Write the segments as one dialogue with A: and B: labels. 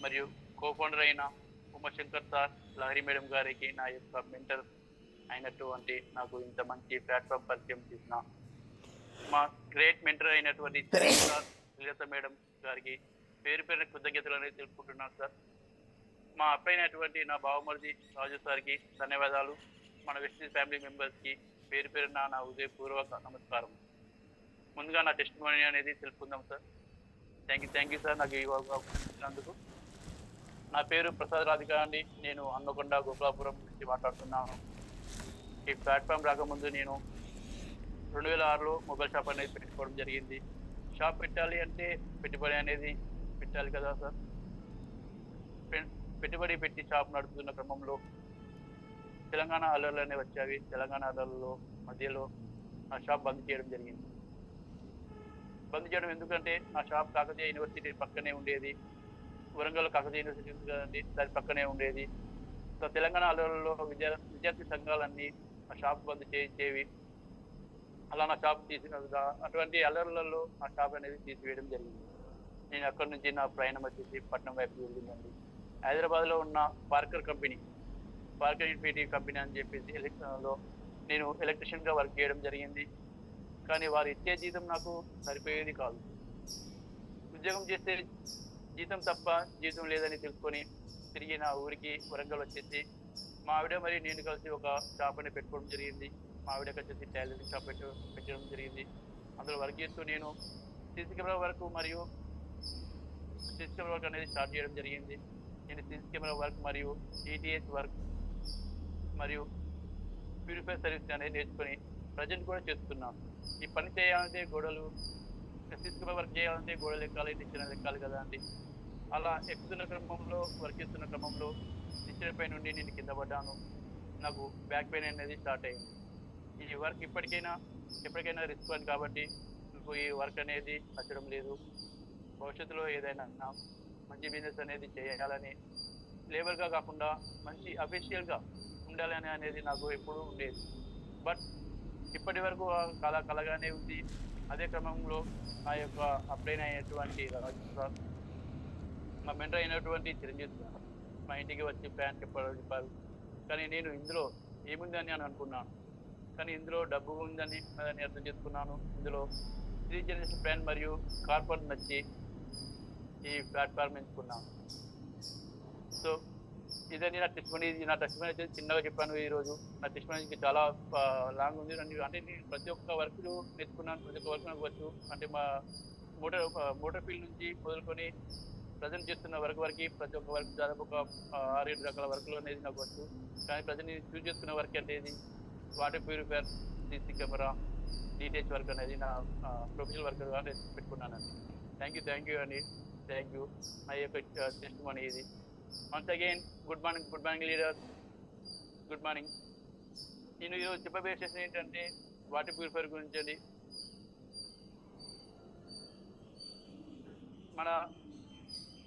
A: మరియు కో-ఫౌండర్ అయిన Umashankar sir, Lahari madam గారికి నా యొక్క మెంటర్ అయినటువంటి నాకు ఇంత మంచి ప్లాట్ఫామ్ పరిచయం చేసిన మా గ్రేట్ మెంటర్ అయినటువంటి సార్ శ్రీలత మేడం గారికి పేరు పేరున కృతజ్ఞతలు అనేది తెలుపుకుంటున్నాను సార్. మా అప్పైనటువంటి నా బావమరిది రాజు సార్కి ధన్యవాదాలు. మన వెస్టీజ్ ఫ్యామిలీ మెంబర్స్కి పేరు పేరున నా హృదయపూర్వక నమస్కారం. ముందుగా నా టెస్ట్ మనీ అనేది తెలుపుకుందాం సార్. థ్యాంక్ యూ సార్ నాకు ఈ అవకాశం ఇచ్చినందుకు. నా పేరు ప్రసాద్ రాధిక అండి. నేను హన్మకొండ గోపాలపురం నుంచి మాట్లాడుతున్నాను. ఈ ప్లాట్ఫామ్ రాకముందు నేను 2006లో మొబైల్ షాప్ అనేది పెట్టుకోవడం జరిగింది. షాప్ పెట్టాలి అంటే పెట్టుబడి అనేది పెట్టాలి కదా సార్. పెట్టుబడి పెట్టి షాప్ నడుపుతున్న క్రమంలో తెలంగాణ అల్లర్లు అనేవి వచ్చాయి. తెలంగాణ అల్లర్లలో మధ్యలో నా షాప్ బంద్ చేయడం జరిగింది. బంద్ చేయడం ఎందుకంటే నా షాప్ కాకతీయ యూనివర్సిటీ పక్కనే ఉండేది. వరంగల్ కాకతీయ యూనివర్సిటీ ఉంది కదండి, దాని పక్కనే ఉండేది. సో తెలంగాణ అల్లర్లలో విద్యార్థి సంఘాలన్నీ నా షాప్ బంద్ చేయించేవి. అలా నా షాప్ అటువంటి అల్లర్లలో నా షాప్ అనేది తీసివేయడం జరిగింది. నేను అక్కడి నుంచి నా ప్రయాణం వచ్చేసి పట్నం వైపు వెళ్ళిందండి. హైదరాబాద్లో ఉన్న పార్కర్ ఇన్ఫినిటీ కంపెనీ అని చెప్పేసి ఎలక్ట్రికల్లో నేను ఎలక్ట్రీషియన్గా వర్క్ చేయడం జరిగింది. కానీ వారు ఇచ్చే జీతం నాకు సరిపోయేది కాదు. ఉద్యోగం చేస్తే జీతం తప్ప జీతం లేదని తెలుసుకొని తిరిగి నా ఊరికి వరంగల్ వచ్చేసి మా ఆవిడ మరి నేను కలిసి ఒక షాప్ అని పెట్టుకోవడం జరిగింది. మా ఆవిడకి వచ్చేసి టైలరింగ్ షాప్ పెట్టడం జరిగింది. అందులో వర్క్ చేస్తూ నేను సీసీ కెమెరా వర్క్ అనేది స్టార్ట్ చేయడం జరిగింది. నేను సీసీ కెమెరా వర్క్ మరియు డిటిహెచ్ వర్క్ మరియు ప్యూరిఫైర్ సర్వీస్ అనేది నేర్చుకొని ప్రజెంట్ కూడా చేస్తున్నాను. ఈ పని చేయాలంటే సీసీ కెమెరా వర్క్ చేయాలంటే గోడలు ఎక్కాలి, నిచ్చెనలు ఎక్కాలి కదా అండి. అలా ఎక్కుతున్న క్రమంలో వర్క్ చేస్తున్న క్రమంలో నిచ్చెన పై నుండి నేను కింద పడ్డాను. నాకు బ్యాక్ పెయిన్ అనేది స్టార్ట్ అయింది. ఈ వర్క్ ఎప్పటికైనా రిస్క్ అని కాబట్టి నాకు ఈ వర్క్ అనేది నచ్చడం లేదు. భవిష్యత్తులో ఏదైనా మంచి బిజినెస్ అనేది చేయాలని, లేబర్గా కాకుండా మంచి అఫీషియల్గా ఉండాలని అనేది నాకు ఎప్పుడూ ఉండేది. బట్ ఇప్పటి వరకు కలగానే ఉంది. అదే క్రమంలో నా యొక్క అప్లైన్ అయినటువంటి రాజు సార్, మా మెంటర్ అయినటువంటి చిరంజీవి సార్ మా ఇంటికి వచ్చి ప్లాన్ చెప్పారు. కానీ నేను ఇందులో ఏముందని అని అనుకున్నాను. కానీ ఇందులో డబ్బు ఉందని అర్థం చేసుకున్నాను. ఇందులో 3 జనరేషన్ ప్లాన్ మరియు కార్పొరేట్ నచ్చి ఈ ప్లాట్ఫామ్ ఎంచుకున్నాను. సో ఇదని నా టెస్ట్ మనీ అయితే చిన్నగా చెప్పాను. ఈరోజు నా టెస్ట్ మనీకి చాలా లాంగ్ ఉంది. అంటే నేను ప్రతి ఒక్క వర్క్ నేర్చుకున్నాను. ప్రతి ఒక్క వర్క్ నాకు వచ్చు. అంటే మా మోటార్ ఫీల్డ్ నుంచి మొదలుకొని ప్రజెంట్ చేస్తున్న వర్క్ ప్రతి ఒక్క వర్క్ దాదాపు ఒక 6-7 రకాల వర్క్లు అనేది నాకు వచ్చు. కానీ ప్రజెంట్ నేను చూస్ చేసుకున్న వర్క్ అనేది water purifier, CC camera, DTH work అనేది నా ప్రొఫెషనల్ వర్క్గా పెట్టుకున్నానండి. థ్యాంక్ యూ అండి. Thank you. నా యొక్క టెస్ట్ మనీ ఇది. Once again good morning leader, good morning. నేను ఈరోజు చెప్పబోయే సెషన్ ఏంటంటే వాటర్ ప్యూరిఫైర్ గురించి అండి.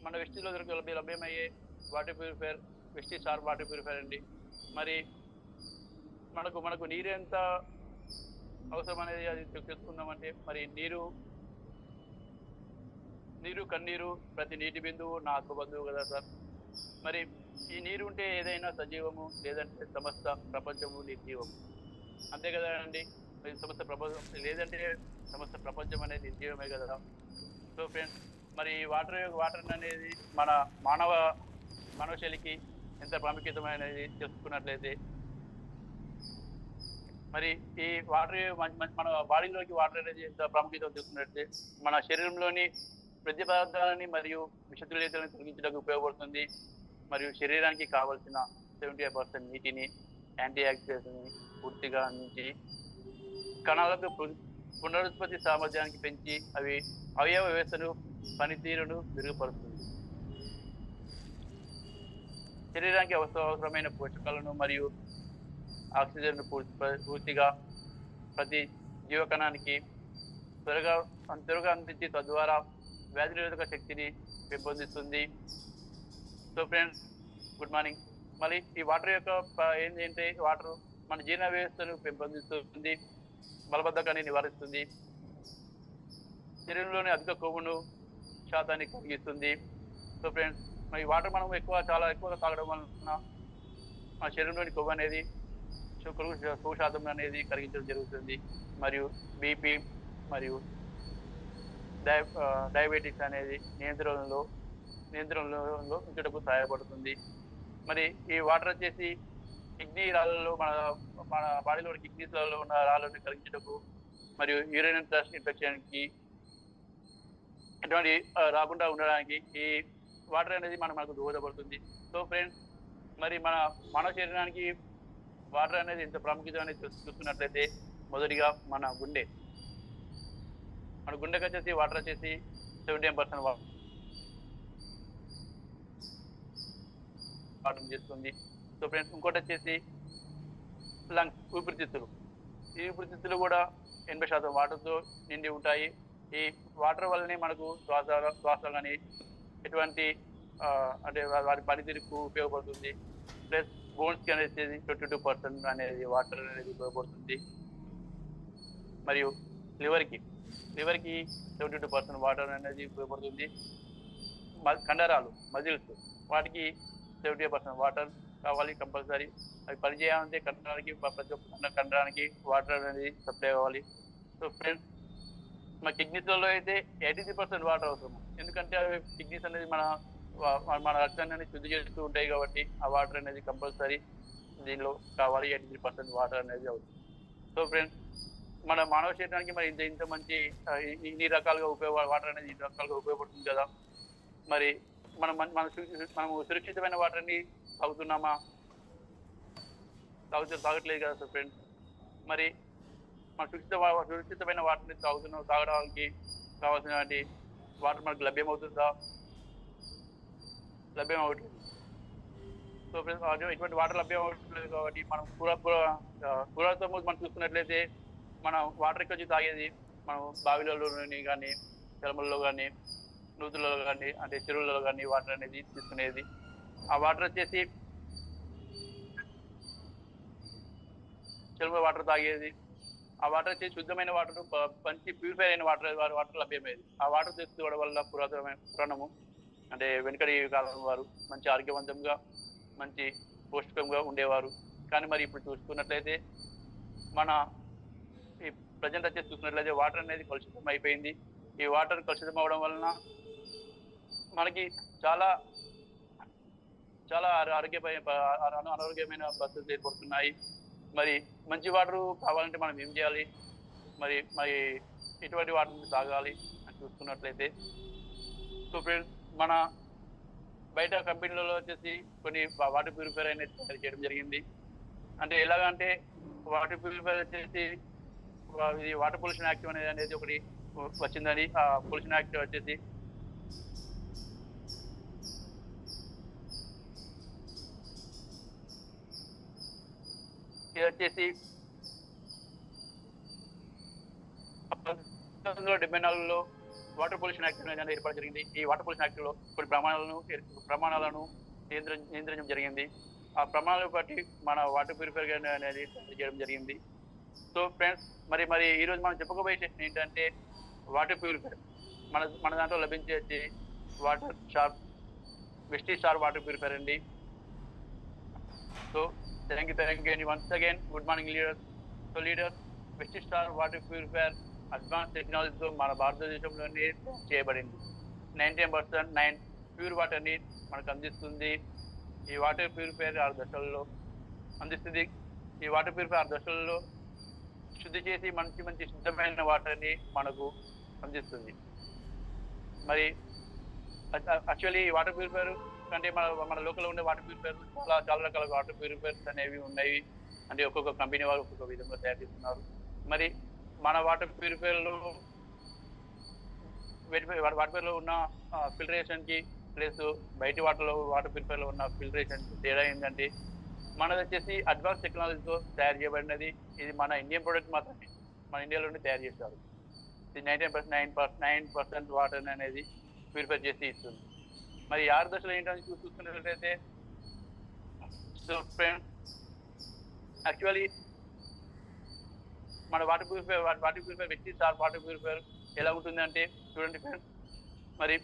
A: మన వెస్టీజ్లో లభ్యమయ్యే water purifier Vestige star water purifier అండి. మరి మనకు నీరు ఎంత అవసరం అనేది అది తెలుసుకుందామంటే, మరి నీరు కన్నీరు ప్రతి నీటి బిందువు నా ఆత్మబంధువు కదా సార్. మరి ఈ నీరు ఉంటే ఏదైనా సజీవము, లేదంటే సమస్త ప్రపంచము నిర్జీవము, అంతే కదా అండి. సమస్త ప్రపంచం అనేది నిర్జీవమే కదా. సో ఫ్రెండ్స్, మరి వాటర్ అనేది మన మానవ శైలికి ఎంత ప్రాముఖ్యతమైనది తెలుసుకున్నట్లయితే, మరి ఈ వాటర్ మన బాడీలోకి వాటర్ అనేది ఎంత ప్రాముఖ్యత తెలుసుకున్నట్లయితే మన శరీరంలోని ప్రతి పదార్థాలని మరియు విషతుల్యతలను తొలగించడానికి ఉపయోగపడుతుంది. మరియు శరీరానికి కావలసిన 75% నీటిని, యాంటీ ఆక్సిడెంట్స్ని పూర్తిగా అందించి కణాలకు పునరుత్పత్తి సామర్థ్యానికి పెంచి అవి అవయవ వ్యవస్థను పనితీరును మెరుగుపరుస్తుంది. శరీరానికి అవసరమైన పోషకాలను మరియు ఆక్సిజన్ను పూర్తిగా ప్రతి జీవకణానికి త్వరగా అందించి తద్వారా వ్యాధి నిరోధక శక్తిని పెంపొందిస్తుంది. So friends, good morning. మళ్ళీ ఈ వాటర్ యొక్క ఏంటంటే వాటర్ మన జీర్ణ వ్యవస్థను పెంపొందిస్తుంది, మలబద్ధకాన్ని నివారిస్తుంది, శరీరంలోని అధిక కొవ్వును శాతాన్ని కలిగిస్తుంది. సో ఫ్రెండ్స్, మరి వాటర్ మనం చాలా ఎక్కువగా తాగడం వలన మన శరీరంలోని కొవ్వు అనేది కొవ్వు శాతం అనేది కరిగించడం జరుగుతుంది. మరియు బీపీ మరియు డయాబెటిక్స్ అనేది నియంత్రణలో ఉంచుటకు సహాయపడుతుంది. మరి ఈ వాటర్ వచ్చేసి కిడ్నీ రాళ్ళలో మన బాడీలో కిడ్నీస్లలో ఉన్న రాళ్ళని కరిగించుటకు మరియు యూరినరీ ట్రాక్ట్ ఇన్ఫెక్షన్కి ఎటువంటి రాకుండా ఉండడానికి ఈ వాటర్ అనేది మనకు దోహదపడుతుంది. సో ఫ్రెండ్స్, మరి మన శరీరానికి వాటర్ అనేది ఎంత ప్రాముఖ్యత అనేది చూస్తున్నట్లయితే మొదటిగా మన గుండెకి వచ్చేసి వాటర్ వచ్చేసి 70% వాటర్ చేస్తుంది. సో ఫ్రెండ్స్, ఇంకోటి వచ్చేసి లంగ్స్, ఊపిరితిత్తులు. ఈ ఊపిరితిత్తులు కూడా 80% వాటర్తో నిండి ఉంటాయి. ఈ వాటర్ వల్లనే మనకు శ్వాస కానీ ఎటువంటి అంటే వారి పనితీరుకు ఉపయోగపడుతుంది. ప్లస్ బోన్స్కి అనేది 22% అనేది వాటర్ అనేది ఉపయోగపడుతుంది. మరియు లివర్కి 72% వాటర్ అనేది ఉపయోగపడుతుంది. కండరాలు, మజిల్స్, వాటికి 70% వాటర్ కావాలి కంపల్సరీ. అవి పనిచేయాలంటే ప్రతి ఒక్క కండరానికి వాటర్ అనేది సప్లై కావాలి. సో ఫ్రెండ్స్, మన కిడ్నీస్లలో అయితే 83% వాటర్ అవసరం. ఎందుకంటే అవి కిడ్నీస్ అనేది మన రక్తాన్ని శుద్ధి చేస్తూ ఉంటాయి కాబట్టి ఆ వాటర్ అనేది కంపల్సరీ దీనిలో కావాలి. 83% వాటర్ అనేది అవుతుంది. సో ఫ్రెండ్స్, మన మానవ శరీరానికి మరి ఇంత మంచి ఇన్ని రకాలుగా వాటర్ అనేది ఇన్ని రకాలుగా ఉపయోగపడుతుంది కదా. మరి మనము సురక్షితమైన వాటర్ని తాగుతున్నామా? తాగట్లేదు కదా సార్ ఫ్రెండ్స్. మరి మన సురక్షితమైన వాటర్ని తాగడానికి కావాల్సిన వాటర్ మనకు లభ్యమవుతుందా? లభ్యమవట్లేదు. సో ఫ్రెండ్స్, ఇటువంటి వాటర్ లభ్యమవట్లేదు కాబట్టి మనం కూరలతో మనం చూసుకున్నట్లయితే మనం వాటర్ ఎక్కువ తాగేది మనం బావిలలో కానీ చెలమల్లో కానీ నూతులలో కానీ అంటే చెరువులలో కానీ వాటర్ అనేది తీసుకునేది. ఆ వాటర్ వచ్చేసి చెరువు వాటర్ తాగేది. ఆ వాటర్ వచ్చేసి శుద్ధమైన వాటర్, మంచి ప్యూరిఫై అయిన వాటర్ లభ్యమయ్యేది. ఆ వాటర్ తీసుకోవడం వల్ల పురాణము అంటే వెనుకటి కాలం వారు మంచి ఆరోగ్యవంతంగా మంచి పౌష్టికంగా ఉండేవారు. కానీ మరి ఇప్పుడు చూసుకున్నట్లయితే ఈ ప్రజెంట్ వచ్చేసి చూసుకున్నట్లయితే వాటర్ అనేది కలుషితం అయిపోయింది. ఈ వాటర్ కలుషితం అవడం వలన మనకి చాలా చాలా అనారోగ్యమైన పరిస్థితులు ఏర్పడుతున్నాయి. మరి మంచి వాటర్ కావాలంటే మనం ఏం చేయాలి? మరి ఎటువంటి వాటర్ని తాగాలి అని చూసుకున్నట్లయితే, సో ఫ్రెండ్స్, మన బయట కంపెనీలలో వచ్చేసి కొన్ని వాటర్ ప్యూరిఫైర్ అనేది తయారు చేయడం జరిగింది. అంటే ఎలాగంటే వాటర్ ప్యూరిఫైర్ వచ్చేసి ఇది వాటర్ పొల్యూషన్ యాక్ట్ అనేది ఒకటి వచ్చిందని. ఆ పొల్యూషన్ యాక్ట్ వచ్చేసి ఇది వచ్చేసి 1974లో వాటర్ పొల్యూషన్ యాక్ట్ అనేది ఏర్పాటు జరిగింది. ఈ వాటర్ పొల్యూషన్ యాక్ట్ లో కొన్ని ప్రమాణాలను నియంత్రించడం జరిగింది. ఆ ప్రమాణాలను బట్టి మన వాటర్ ప్యూరిఫైర్ అనేది చేయడం జరిగింది. సో ఫ్రెండ్స్, మరి ఈ రోజు మనం చెప్పుకోబోయే సెషన్ ఏంటంటే వాటర్ ప్యూరిఫైర్. మన దాంట్లో లభించే water sharp వెస్టీ star water purifier అండి. So thank you once again. Good morning leaders. So leaders, వెస్టీ star water purifier advance టెక్నాలజీతో మన భారతదేశంలోనే చేయబడింది. 99% ప్యూర్ వాటర్ని మనకు అందిస్తుంది. ఈ వాటర్ ప్యూరిఫైర్ 6 దశల్లో అందిస్తుంది. ఈ వాటర్ ప్యూరిఫైర్ 6 దశల్లో శుద్ధి చేసి మంచి శుద్ధమైన వాటర్ని మనకు అందిస్తుంది. మరి యాక్చువల్లీ ఈ వాటర్ ప్యూరిఫైర్ అంటే మన లోకల్లో ఉండే వాటర్ ప్యూరిఫైర్ చాలా రకాల వాటర్ ప్యూరిఫైర్స్ అనేవి ఉన్నాయి. అంటే ఒక్కొక్క కంపెనీ వారు ఒక్కొక్క విధంగా తయారు చేస్తున్నారు. మరి మన వాటర్ ప్యూరిఫైర్లో ఉన్న ఫిల్టరేషన్కి ప్లస్ బయటి వాటర్ ప్యూరిఫైర్లో ఉన్న ఫిల్టరేషన్ తేడా ఏంటంటే మనది వచ్చేసి అడ్వాన్స్ టెక్నాలజీతో తయారు చేయబడినది. ఇది మన ఇండియన్ ప్రోడక్ట్ మాత్రమే మన ఇండియాలోనే తయారు చేస్తారు. ఇది 99% వాటర్ అనేది ప్యూరిఫై చేసి ఇస్తుంది. మరి 6 దశలు ఏంటని చూసుకున్నట్లయితే, సో ఫ్రెండ్స్, యాక్చువల్లీ మన water purifier వెస్టీ star water purifier ఎలా ఉంటుంది అంటే చూడండి ఫ్రెండ్స్. మరి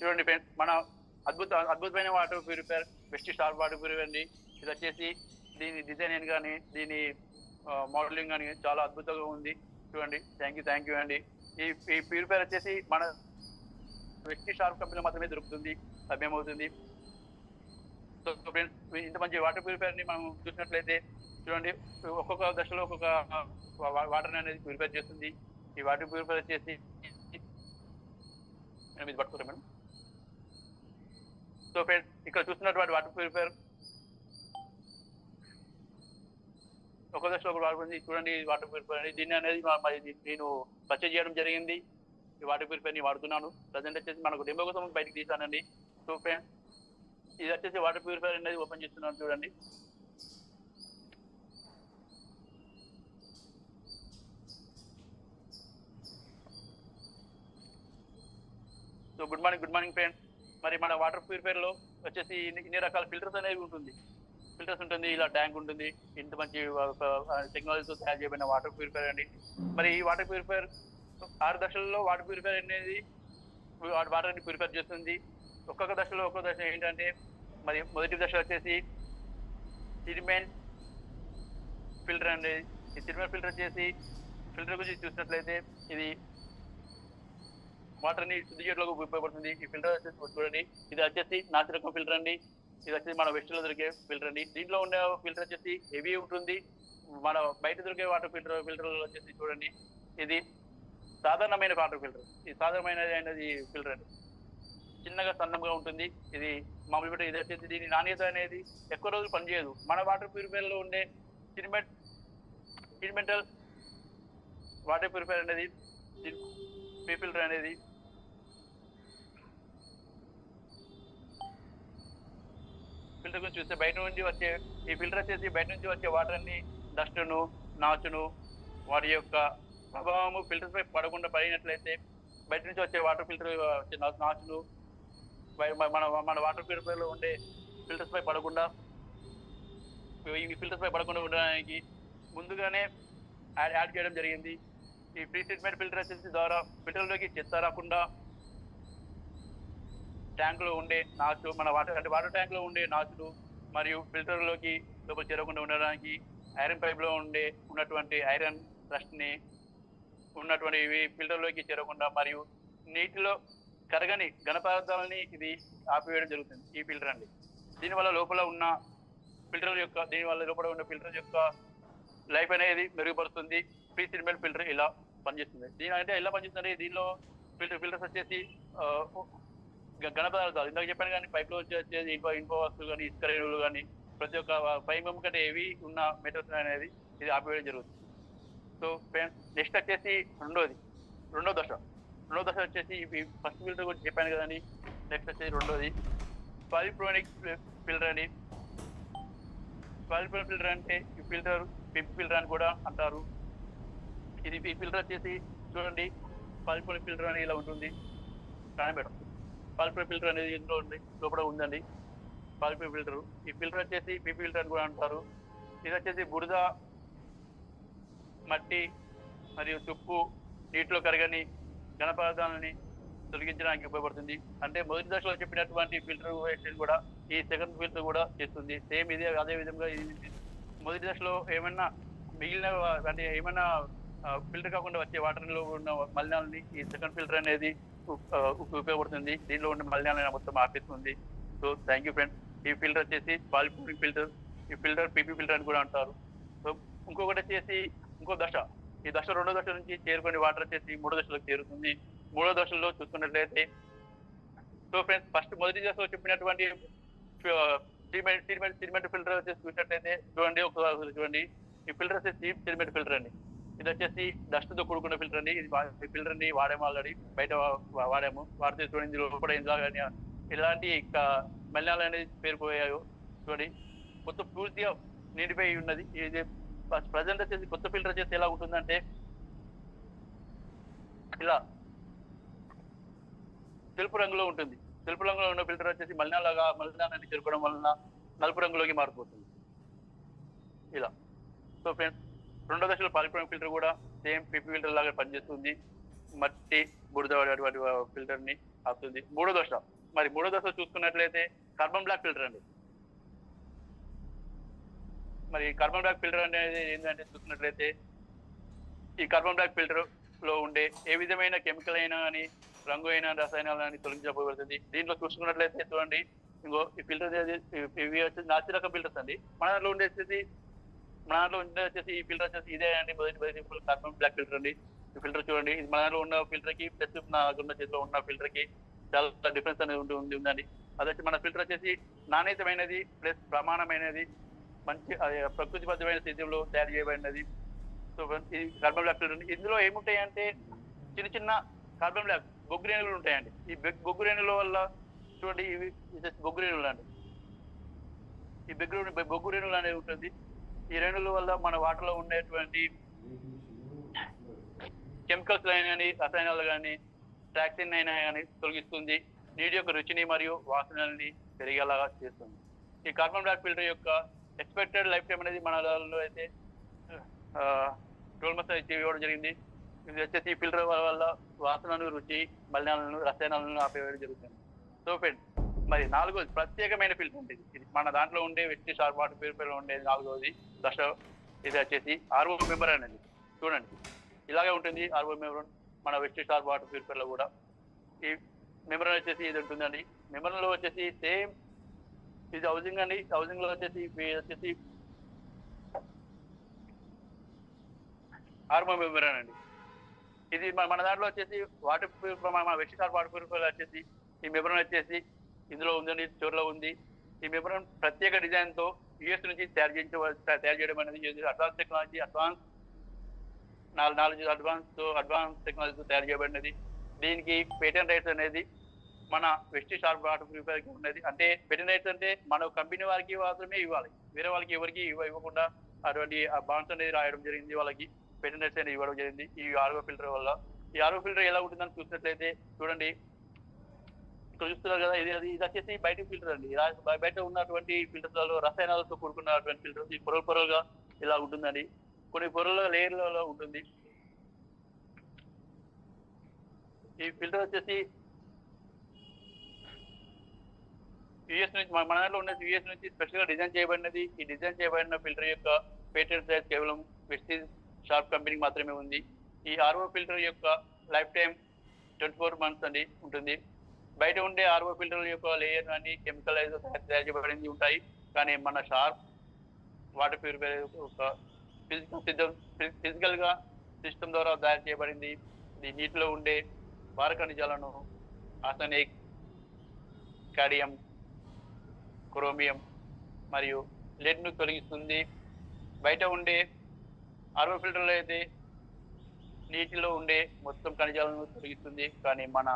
A: చూడండి ఫ్రెండ్స్, మన అద్భుతమైన water purifier best star water purifier అండి. ఇది వచ్చేసి దీని డిజైన్ కానీ దీని మోడలింగ్ కానీ చాలా అద్భుతంగా ఉంది. చూడండి, థ్యాంక్ యూ అండి. ఈ ప్యూరిఫైయర్ వచ్చేసి మన బెస్ట్ స్టార్ కంపెనీలో మాత్రమే దొరుకుతుంది, లభ్యమవుతుంది. సో ఫ్రెండ్స్, ఇంత మంచి వాటర్ ప్యూరిఫైయర్ ని మనం చూసినట్లయితే చూడండి, ఒక్కొక్క దశలో ఒక్కొక్క వాటర్ అనేది ప్యూరిఫై చేస్తుంది. ఈ వాటర్ ప్యూరిఫైర్ వచ్చేసి ఇది పట్టుకోరా మేడం. సో ఫ్రెండ్స్, ఇక్కడ చూస్తున్నటువంటి వాటర్ ప్యూరిఫైర్ ఒక దశలో ఒక వాడుతుంది. చూడండి, వాటర్ ప్యూరిఫైర్ అని దీన్ని అనేది నేను పర్చేజ్ చేయడం జరిగింది. ఈ వాటర్ ప్యూరిఫైర్ ని వాడుతున్నాను. ప్రజెంట్ వచ్చేసి మనకు డెమో కోసం బయటకు తీసానండి. సో ఫ్రెండ్స్, ఇది వచ్చేసి వాటర్ ప్యూరిఫైర్ అనేది ఓపెన్ చేస్తున్నాను. చూడండి, సో గుడ్ మార్నింగ్ ఫ్రెండ్స్. మరి మన వాటర్ ప్యూరిఫైర్ లో వచ్చేసి ఇన్ని రకాల ఫిల్టర్స్ అనేవి ఉంటుంది. ఇలా ట్యాంక్ ఉంటుంది. ఇంత మంచి టెక్నాలజీతో తయారు చేయబడిన వాటర్ ప్యూరిఫైర్ అండి. మరి ఈ వాటర్ ప్యూరిఫైర్ 6 దశలలో వాటర్ ప్యూరిఫైర్ అనేది వాటర్ ని ప్యూరిఫై చేస్తుంది. ఒక్కొక్క దశ ఏంటంటే, మరి మొదటి దశ వచ్చేసి సిడిమెంట్ ఫిల్టర్ అండి. ఈ సిడిమెంట్ ఫిల్టర్ వచ్చేసి ఫిల్టర్ గురించి చూసినట్లయితే ఇది వాటర్ ని శుద్ధి చేయడానికి ఉపయోగపడుతుంది. ఈ ఫిల్టర్ వచ్చేసి చూడండి, ఇది వచ్చేసి నాసి రకం ఫిల్టర్ అండి. ఇది వచ్చేసి మన వెస్ట్ లో దొరికే ఫిల్టర్ అండి. దీంట్లో ఉండే ఫిల్టర్ వచ్చేసి హెవీ ఉంటుంది. మన బయట దొరికే వాటర్ ఫిల్టర్ వచ్చేసి చూడండి, ఇది సాధారణమైన వాటర్ ఫిల్టర్. ఇది సాధారణమైనది ఫిల్టర్ అండి. చిన్నగా సన్నంగా ఉంటుంది. ఇది మామూలు ఫిల్టర్. ఇది వచ్చేసి దీని నాణ్యత అనేది ఎక్కువ రోజులు పనిచేయదు. మన వాటర్ ప్యూరిఫైర్ లో ఉండే సిడిమెంటల్ వాటర్ ప్యూరిఫైర్ అనేది ఫిల్టర్ అనేది ఫిల్టర్ గురించి చూస్తే ఈ ఫిల్టర్ వచ్చేసి బయట నుంచి వచ్చే వాటర్ అన్ని డస్ట్ను, నాచును, వాటి యొక్క ప్రభావము ఫిల్టర్స్ పై పడినట్లయితే బయట నుంచి వచ్చే వాటర్ ఫిల్టర్ నాచును మన వాటర్ ప్యూరిఫైర్ లో ఉండే ఫిల్టర్స్ పై పడకుండా ఉండడానికి ముందుగానే యాడ్ చేయడం జరిగింది. ఈ ప్రీ ట్రీట్మెంట్ ఫిల్టర్ వచ్చేసి ద్వారా ఫిల్టర్లోకి చెత్త రాకుండా ట్యాంక్ లో ఉండే నాచు మన వాటర్ ట్యాంక్ లో ఉండే నాచులు మరియు ఫిల్టర్ లోకి లోపల చేరకుండా ఉండడానికి ఐరన్ పైప్ లో ఉన్నటువంటి ఐరన్ రస్ట్ ని ఉన్నటువంటి ఫిల్టర్ లోకి చేరకుండా మరియు నీటిలో కరగని ఘన పదార్థాలని ఇది ఆపివేయడం జరుగుతుంది. ఈ ఫిల్టర్ అండి. దీనివల్ల లోపల ఉన్న ఫిల్టర్ యొక్క లైఫ్ అనేది మెరుగుపడుతుంది. ప్రీ ట్రీట్మెంట్ ఫిల్టర్ ఇలా పనిచేస్తుంది. ఎలా పనిచేస్తుంది? దీనిలో ఫిల్టర్స్ వచ్చేసి ఘన పదార్థాలు ఇందాక చెప్పాను కానీ పైప్ లో వచ్చేది ఇనుప వస్తువులు కానీ ఇసుక రేణువులు కానీ ప్రతి ఒక్క 5 mm కంటే హెవీ ఉన్న మెటల్స్ అనేది ఇది ఆపివేయడం జరుగుతుంది. సో ఫ్రెండ్స్, నెక్స్ట్ వచ్చేసి రెండో దశ వచ్చేసి ఫస్ట్ ఫిల్టర్ గురించి చెప్పాను కదండి. నెక్స్ట్ వచ్చేసి రెండోది పాలిక్రోనిక్ ఫిల్టర్ అండి. పాలిక్రోనిక్ ఫిల్టర్ అంటే ఈ ఫిల్టర్ పిప్ ఫిల్టర్ అని కూడా అంటారు. ఇది ఈ ఫిల్టర్ వచ్చేసి చూడండి, పాలిక్రోనిక్ ఫిల్టర్ అని ఇలా ఉంటుంది. మేడం, పాలిక్రోనిక్ ఫిల్టర్ అనేది ఇందులో లోపల ఉందండి. Polychronic filter. ఈ ఫిల్టర్ వచ్చేసి పిప్ ఫిల్టర్ అని కూడా అంటారు. ఇది వచ్చేసి బురద, మట్టి మరియు తుప్పు, నీటిలో కరగని ఘన పదార్థాలని తొలగించడానికి ఉపయోగపడుతుంది. అంటే మొదటి దశలో చెప్పినటువంటి ఫిల్టర్ కూడా ఈ సెకండ్ ఫిల్టర్ కూడా చేస్తుంది. సేమ్ అదే విధంగా మొదటి దశలో ఏమన్నా మిగిలిన అంటే ఏమన్నా ఫిల్టర్ కాకుండా వచ్చే వాటర్లో ఉన్న మలినాలని ఈ సెకండ్ ఫిల్టర్ అనేది ఉపయోగపడుతుంది. దీనిలో ఉన్న మలినాలను మొత్తం ఆపేస్తుంది. So thank you friends. ఈ ఫిల్టర్ వచ్చేసి పాలిక్రోనిక్ ఫిల్టర్. ఈ ఫిల్టర్ పీపీ ఫిల్టర్ అని కూడా అంటారు. సో ఇంకొకటి వచ్చేసి ఇంకో దశ. ఈ దశ రెండో దశ నుంచి చేరుకుని వాటర్ వచ్చేసి మూడో దశలోకి చేరుతుంది. మూడో దశలో చూసుకున్నట్లయితే సో ఫ్రెండ్స్, ఫస్ట్ మొదటి దశలో చెప్పినటువంటి సిడిమెంట్ ఫిల్టర్ వచ్చేసి చూసినట్లయితే చూడండి, చూడండి ఈ ఫిల్టర్ వచ్చేసి సిడిమెంట్ ఫిల్టర్ అండి. ఇది వచ్చేసి డస్ట్ తో కూడుకున్న ఫిల్టర్ అండి. ఈ ఫిల్టర్ ని వాడాము, ఆల్రెడీ బయట వాడాము. వాడితే చూడండి లోపల ఎలాంటి మలినాలు అనేది పేరుకుపోయాయో చూడండి, మొత్తం పూర్తిగా నిండిపోయి ఉన్నది. ఇది ప్రజెంట్ వచ్చేసి కొత్త ఫిల్టర్ వచ్చేసి ఎలా ఉంటుందంటే ఇలా తెలుపు రంగులో ఉంటుంది. తెలుపు రంగులో ఉన్న ఫిల్టర్ వచ్చేసి మలినాన్ని చేరుకోవడం వలన నలుపు రంగులోకి మారిపోతుంది ఇలా. సో ఫ్రెండ్స్, రెండో దశలో పాలిక్రోనిక్ ఫిల్టర్ కూడా సేమ్ పిపి ఫిల్టర్ లాగా పనిచేస్తుంది. మట్టి, బురద ఫిల్టర్ ని అవుతుంది. మూడో దశ, మరి మూడో దశ చూసుకున్నట్లయితే కార్బన్ బ్లాక్ ఫిల్టర్ అండి. మరి కార్బన్ బ్లాక్ ఫిల్టర్ అనేది ఏంటంటే చూసుకున్నట్లయితే ఈ కార్బన్ బ్లాక్ ఫిల్టర్ లో ఉండే ఏ విధమైన కెమికల్ అయినా కానీ, రంగు అయినా, రసాయనాలు కానీ తొలగించబడుతుంది. దీంట్లో చూసుకున్నట్లయితే చూడండి, ఇంకో ఈ ఫిల్టర్ ఇవి వచ్చేసి నాసి రకం ఫిల్టర్స్ అండి. మన దాంట్లో ఉండే వచ్చేసి ఈ ఫిల్టర్ వచ్చేసి ఇదే అండి, మొదటి కార్బన్ బ్లాక్ ఫిల్టర్ అండి. ఈ ఫిల్టర్ చూడండి, ఇది మన దాంట్లో ఉన్న ఫిల్టర్ కి ప్లస్ నాకున్న చేతిలో ఉన్న ఫిల్టర్ కి చాలా డిఫరెన్స్ అనేది ఉందండి. అదొచ్చి మన ఫిల్టర్ వచ్చేసి నాణ్యతమైనది ప్లస్ ప్రమాణమైనది, మంచి ప్రకృతిబద్ధమైన స్థితిలో తయారు చేయబడినది. సో ఈ కార్బన్ బ్లాక్ ఫిల్టర్ ఇందులో ఏముంటాయి అంటే చిన్న చిన్న కార్బన్ బ్లాక్ బొగ్గు రేణువులు ఉంటాయండి. ఈ బొగ్గు రేణుల వల్ల చూడండి, ఇవి బొగ్గు రేణువులు అండి. ఈ బొగ్గు రేణువులు అనేది ఉంటుంది. ఈ రేణువుల వల్ల మన వాటర్లో ఉండేటువంటి కెమికల్స్ అయినా కానీ, రసాయనాలు కానీ, టాక్సిన్ అయినా కానీ తొలగిస్తుంది. నీటి యొక్క రుచిని మరియు వాసనల్ని పెరిగేలాగా చేస్తుంది. ఈ కార్బన్ బ్లాక్ ఫిల్టర్ యొక్క ఎక్స్పెక్టెడ్ లైఫ్ టైం అనేది మన దానిలో అయితే 12 months అయితే ఇవ్వడం జరిగింది. ఇది వచ్చేసి ఫిల్టర్ వల్ల వాసనను, రుచి, మలినాలను, రసాయనాలను ఆపేయడం జరుగుతుంది. సో ఫ్రెండ్స్, మరి నాలుగోది ప్రత్యేకమైన ఫిల్టర్ ఉంటుంది. ఇది మన దాంట్లో ఉండే వెస్టి షార్ప్ వాటర్ ప్యూరిఫైర్ ఉండేది నాలుగోది దశ. ఇది వచ్చేసి ఆర్ఓ మెంబ్రేన్ అండి. చూడండి, ఇలాగే ఉంటుంది ఆర్ఓ మెంబ్రేన్ మన వెస్టి షార్ప్ వాటర్ ప్యూరిఫైర్ లో కూడా. ఈ మెంబ్రేన్ వచ్చేసి ఇది ఉంటుందండి. మెంబ్రేన్ లో వచ్చేసి సేమ్ ఇది హౌసింగ్ అండి. హౌసింగ్ లో వచ్చేసి ఆర్ఓ మెంబ్రేన్ అండి. ఇది మన దాంట్లో వచ్చేసి వాటర్ ప్యూరిఫైర్, మన వెస్టి షార్ప్ వాటర్ ప్యూరిఫైర్ వచ్చేసి ఈ మెంబ్రేన్ వచ్చేసి ఇందులో ఉందండి, చివరిలో ఉంది. ఈ మెంబ్రేన్ ప్రత్యేక డిజైన్ తో యుఎస్ నుంచి తయారు చేయడం అనేది అడ్వాన్స్ టెక్నాలజీ, అడ్వాన్స్ టెక్నాలజీతో తయారు చేయబడినది. దీనికి పేటెంట్ రైట్స్ అనేది మన వెస్టి షార్ప్ వాటర్ ప్యూరిఫైర్ కి ఉన్నది. అంటే పేటెంట్ రైట్స్ అంటే మన కంపెనీ వారికి మాత్రమే ఇవ్వాలి, వేరే వాళ్ళకి ఎవరికి ఇవ్వకుండా అటువంటి బాండ్స్ అనేది రాయడం జరిగింది. వాళ్ళకి పేటెంట్ రైట్స్ అనేది ఇవ్వడం జరిగింది ఈ ఆర్ఓ ఫిల్టర్ వల్ల. ఈ ఆర్ఓ ఫిల్టర్ ఎలా ఉంటుందని చూసినట్లయితే చూడండి, చూస్తున్నారు కదా, ఇది వచ్చేసి బయట ఫిల్టర్ అండి. బయట ఉన్నటువంటి ఫిల్టర్లలో రసాయనాలతో కూడుకున్నటువంటి ఫిల్టర్ ఈ పొరలుగా ఇలా ఉంటుందండి. కొన్ని పొరల లేయర్లలో ఉంటుంది. ఈ ఫిల్టర్ వచ్చేసి యుఎస్ నుంచి, మన దాంట్లో ఉన్న యుఎస్ నుంచి స్పెషల్ గా డిజైన్ చేయబడినది. ఈ డిజైన్ చేయబడిన ఫిల్టర్ యొక్క పేటెంట్ రైట్స్ కేవలం వెస్టి షార్ప్ కంపెనీకి మాత్రమే ఉంది. ఈ ఆర్ఓ ఫిల్టర్ యొక్క లైఫ్ టైం 24 months అండి ఉంటుంది. బయట ఉండే ఆర్ఓ ఫిల్టర్ యొక్క లేయర్ అన్ని కెమికల్ తయారు చేయబడింది ఉంటాయి. కానీ మన షార్ప్ వాటర్ ప్యూరిఫైర్ ఒక ఫిజికల్ గా సిస్టమ్ ద్వారా తయారు చేయబడింది. ఇది నీటిలో ఉండే భార ఖనిజాలను, ఆర్సెనిక్, కాడియం, క్రోమియం మరియు లెడ్ ను తొలగిస్తుంది. బయట ఉండే ఆర్ఓ ఫిల్టర్లో అయితే నీటిలో ఉండే మొత్తం ఖనిజాలను తొలగిస్తుంది. కానీ మన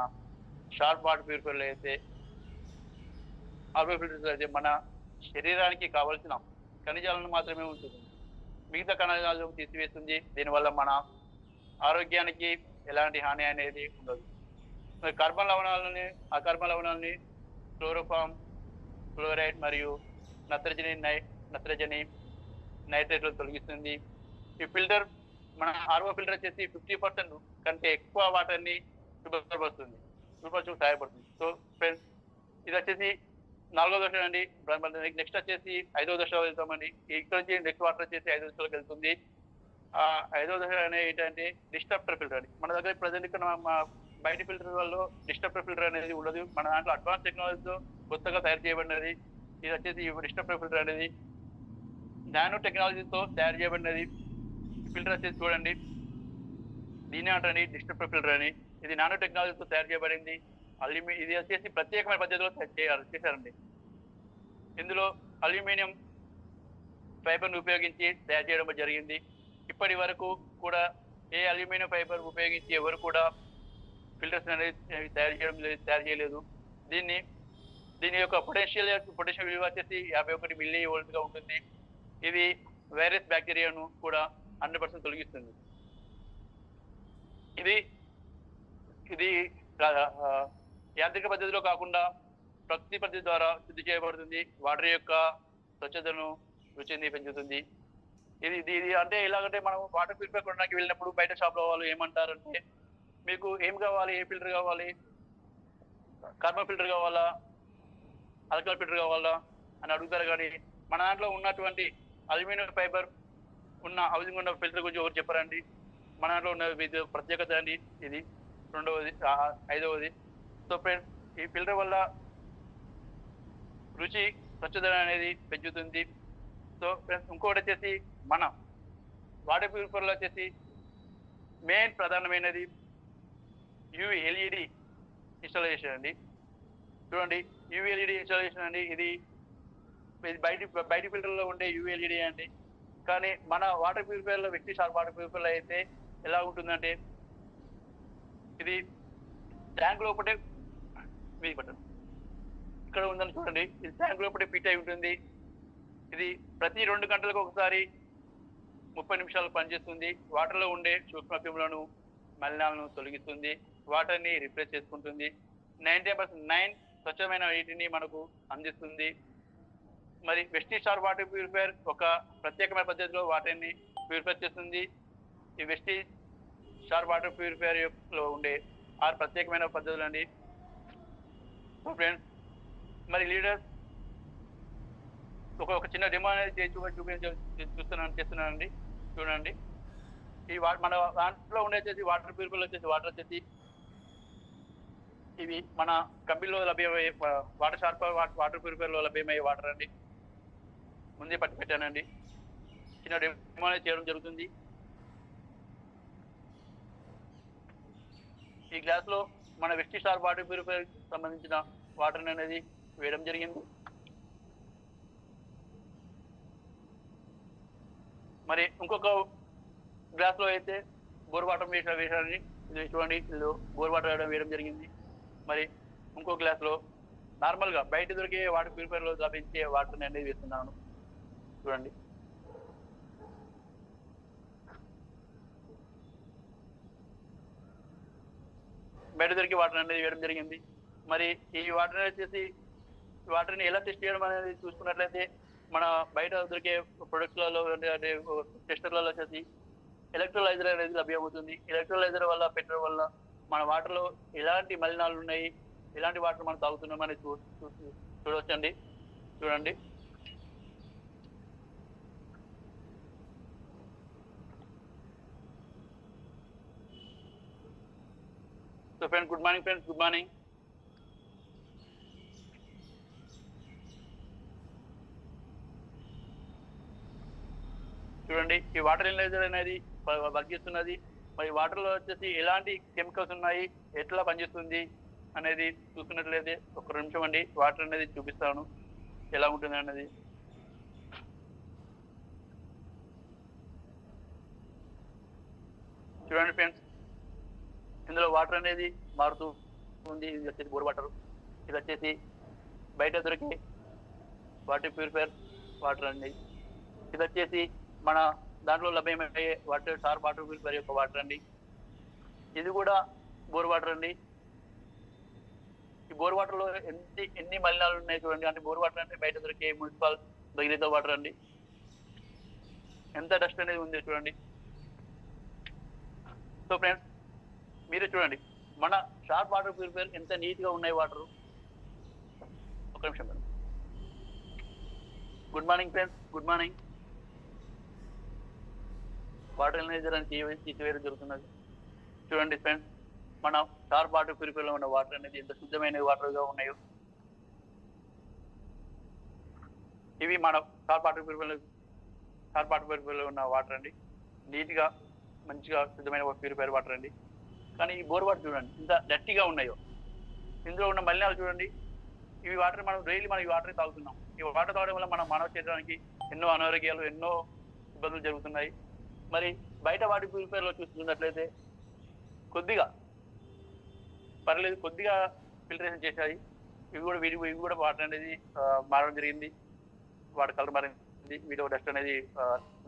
A: షార్ప్ వాటర్ ప్యూరిఫైర్లో అయితే, ఆర్ఓ ఫిల్టర్స్ అయితే మన శరీరానికి కావలసిన ఖనిజాలను మాత్రమే ఉంటుంది, మిగతా ఖనిజాలను తీసివేస్తుంది. దీనివల్ల మన ఆరోగ్యానికి ఎలాంటి హాని అనేది ఉండదు. కార్బన్ లవణాలని, అకార్బన్ లవణాలని క్లోరోఫామ్, ఫ్లోరైడ్ మరియు నత్రజని నైట్రేట్లు తొలగిస్తుంది. ఈ ఫిల్టర్, మన ఆర్ఓ ఫిల్టర్ వచ్చేసి 50% కంటే ఎక్కువ వాటర్ని శుభ్రపరుస్తుంది, సహాయపడుతుంది. సో ఫ్రెండ్స్, ఇది వచ్చేసి 4వ దశ అండి. నెక్స్ట్ వచ్చేసి 5వ దశ వెళ్తామండి. ఇక్కడ నుంచి నెక్స్ట్ వాటర్ వచ్చేసి 5వ దశలోకి వెళ్తుంది. 5వ దశ అనేది ఏంటంటే డిస్టర్బర్ ఫిల్టర్ అండి. మన దగ్గర ప్రజెంట్ ఇక్కడ బయట ఫిల్టర్ వల్ల డిస్టర్బర్ ఫిల్టర్ అనేది ఉండదు. మన దాంట్లో అడ్వాన్స్ టెక్నాలజీతో కొత్తగా తయారు చేయబడినది. ఇది వచ్చేసి డిస్టర్బర్ ఫిల్టర్ అనేది నానో టెక్నాలజీతో తయారు చేయబడినది. ఫిల్టర్ వచ్చేసి చూడండి, దీని అంటండి డిస్టర్బర్ ఫిల్టర్ అని. ఇది నానో టెక్నాలజీతో తయారు చేయబడింది. ఇది వచ్చేసి ప్రత్యేకమైన పద్ధతిలో చేశారండి. ఇందులో అల్యూమినియం ఫైబర్ను ఉపయోగించి తయారు చేయడం జరిగింది. ఇప్పటి వరకు కూడా ఏ అల్యూమినియం ఫైబర్ ఉపయోగించి ఎవరు కూడా ఫిల్టర్స్ అనేది తయారు చేయలేదు. దీని యొక్క పొటెన్షియల్ విలువ వచ్చేసి 51 mV గా ఉంటుంది. ఇది వైరస్, బ్యాక్టీరియాను కూడా 100% తొలగిస్తుంది. ఇది యాంత్రిక పద్ధతిలో కాకుండా ప్రకృతి పద్ధతి ద్వారా శుద్ధి చేయబడుతుంది. వాటర్ యొక్క స్వచ్ఛతను, రుచిని పెంచుతుంది. ఇది అంటే ఎలాగంటే, మనం వాటర్ ప్యూరిఫై కొనడానికి వెళ్ళినప్పుడు బయట షాప్లో వాళ్ళు ఏమంటారంటే, మీకు ఏం కావాలి, ఏ ఫిల్టర్ కావాలి, కార్బన్ ఫిల్టర్ కావాలా, ఆల్కహాల్ ఫిల్టర్ కావాలా అని అడుగుతారు. కానీ మన దాంట్లో ఉన్నటువంటి అల్యూమినియం ఫైబర్ ఉన్న హౌసింగ్ ఉన్న ఫిల్టర్ గురించి ఎవరు చెప్పారండి? మన దాంట్లో ఉన్న ఇది ప్రత్యేకత అండి ఇది. రెండవది, ఐదవది. సో ఫ్రెండ్స్, ఈ ఫిల్టర్ వల్ల రుచి స్వచ్ఛత అనేది పెంచుతుంది. సో ఫ్రెండ్స్, ఇంకోటి వచ్చేసి మన వాటర్ ప్యూరిఫైర్లో వచ్చేసి మెయిన్ ప్రధానమైనది యూవీ ఎల్ఈడి ఇన్స్టాలేషన్ అండి. చూడండి, యూవీ ఎల్ఈడి ఇన్స్టాలేషన్ అండి. ఇది బయట ఫిల్టర్లో ఉండే యూవీ ఎల్ఈడి అండి. కానీ మన వాటర్ ప్యూరిఫైర్లో, వ్యక్తి షార్ప్ వాటర్ ప్యూరిఫైర్లో అయితే ఎలా ఉంటుందంటే, ఇది ట్యాంక్ లోపటే వీధి బటన్ ఇక్కడ ఉందని చూడండి. ఇది ట్యాంక్ లోపటే ఫిట్ అయి ఉంటుంది. ఇది ప్రతి 2 గంటలకు ఒకసారి 30 నిమిషాలు పనిచేస్తుంది. వాటర్లో ఉండే సూక్ష్మక్రిములను, మలినాలను తొలగిస్తుంది. వాటర్ని రిప్లేస్ చేసుకుంటుంది. 90% స్వచ్ఛమైన నీటిని మనకు అందిస్తుంది. మరి వెస్టీజ్ షార్ వాటర్ ప్యూరిఫైయర్ ఒక ప్రత్యేకమైన పద్ధతిలో వాటర్ని ప్యూరిఫై చేస్తుంది. ఈ వెస్టీజ్ షార్ వాటర్ ప్యూరిఫైయర్ లో ఉండే 6 ప్రత్యేకమైన పద్ధతులు అండి. ఫ్రెండ్స్, మరి లీడర్స్ ఒక చిన్న డెమో అనేది చేస్తున్నానండి. చూడండి, ఈ మన దాంట్లో ఉండేది వాటర్ ప్యూరిఫైర్ వచ్చేసి వాటర్ వచ్చేసి ఇవి మన కంపెనీలో లభ్యమయ్యే వాటర్ షార్ప్ వాటర్ ప్యూరిఫైర్లో లభ్యమయ్యే వాటర్ అండి. ముందే పట్టి పెట్టానండి. చిన్న డెమో అనేది చేయడం జరుగుతుంది. ఈ గ్లాస్లో మన వెస్టీజ్ షార్ప్ వాటర్ ప్యూరిఫైర్ సంబంధించిన వాటర్ అనేది వేయడం జరిగింది. మరి ఇంకొక గ్లాస్లో అయితే బోర్ వాటర్ వేసారని చూడండి, ఇందులో బోర్ వాటర్ వేయడం జరిగింది. మరి ఇంకో గ్లాస్లో నార్మల్గా బయట దొరికే వాటర్ ప్యూరిఫైర్లో లభించే వాటర్ అనేది వేస్తున్నాను. చూడండి, బయట దొరికే వాటర్ అనేది వేయడం జరిగింది. మరి ఈ వాటర్ వచ్చేసి వాటర్ని ఎలా టెస్ట్ చేయడం అనేది చూసుకున్నట్లయితే, మన బయట దొరికే ప్రొడక్ట్లలో అంటే టెస్టర్లలో వచ్చేసి ఎలక్ట్రోలైజర్ అనేది లభ్యమవుతుంది. ఎలక్ట్రోలైజర్ వల్ల పెట్టడం వల్ల మన వాటర్లో ఎలాంటి మలినాలు ఉన్నాయి, ఎలాంటి వాటర్ మనం తాగుతున్నాం అనేది చూడవచ్చండి. చూడండి, so friends, good morning friends, good morning. చూడండి, ఈ వాటర్ ఎనలైజర్ అనేది వర్క్ చేస్తున్నది. మరి వాటర్లో వచ్చేసి ఎలాంటి కెమికల్స్ ఉన్నాయి, ఎట్లా పనిచేస్తుంది అనేది చూసుకున్నట్లయితే ఒక నిమిషం అండి, వాటర్ అనేది చూపిస్తాను ఎలా ఉంటుంది అనేది. చూడండి ఫ్రెండ్స్, ఇందులో వాటర్ అనేది మారుతూ ఉంది. ఇది వచ్చేసి బోర్ వాటర్, ఇది వచ్చేసి బయట దొరికే వాటర్ ప్యూరిఫైర్ వాటర్ అండి. ఇది వచ్చేసి మన దాంట్లో లభ్యమయ్యే వాటర్ షార్ప్ వాటర్ ప్యూరిఫైర్ యొక్క వాటర్ అండి. ఇది కూడా బోర్ వాటర్ అండి. ఈ బోర్ వాటర్లో ఎన్ని మలినాలు ఉన్నాయి చూడండి. అంటే బోర్ వాటర్ అంటే బయట దొరికే మున్సిపల్ భగీరథ వాటర్ అండి. ఎంత డస్ట్ అనేది ఉంది చూడండి. సో ఫ్రెండ్స్, మీరే చూడండి, మన షార్ప్ వాటర్ ప్యూరిఫైర్ ఎంత నీట్గా ఉన్నాయి వాటర్. ఒక నిమిషం madam. Good morning friends, good morning. Water analyser అని తీసివేయడం జరుగుతున్నది. చూడండి ఫ్రెండ్స్, మన షార్ప్ వాటర్ ప్యూరిఫైర్లో ఉన్న వాటర్ అనేది ఎంత శుద్ధమైన వాటర్గా ఉన్నాయో. ఇవి మన షార్ప్ వాటర్ ప్యూరిఫైర్లో ఉన్న వాటర్ అండి. నీట్గా మంచిగా శుద్ధమైన ప్యూరిఫైర్ వాటర్ అండి. కానీ ఈ బోర్ వాటర్ చూడండి ఇంత డర్టీగా ఉన్నాయో. ఇందులో ఉన్న మలినాలు చూడండి. ఇవి వాటర్ మనం డైలీ ఈ వాటర్ తాగుతున్నాం. ఈ వాటర్ తాగడం వల్ల మన మానవ శరీరానికి ఎన్నో అనారోగ్యాలు, ఎన్నో ఇబ్బందులు జరుగుతున్నాయి. మరి బయట వాటర్ ప్యూరిఫైర్లో చూసుకున్నట్లయితే కొద్దిగా పర్లేదు, కొద్దిగా ఫిల్టరేషన్ చేశాయి. ఇవి కూడా వాటర్ అనేది మారడం జరిగింది. వాటర్ కలర్ మారింది. వీటిలో డస్ట్ అనేది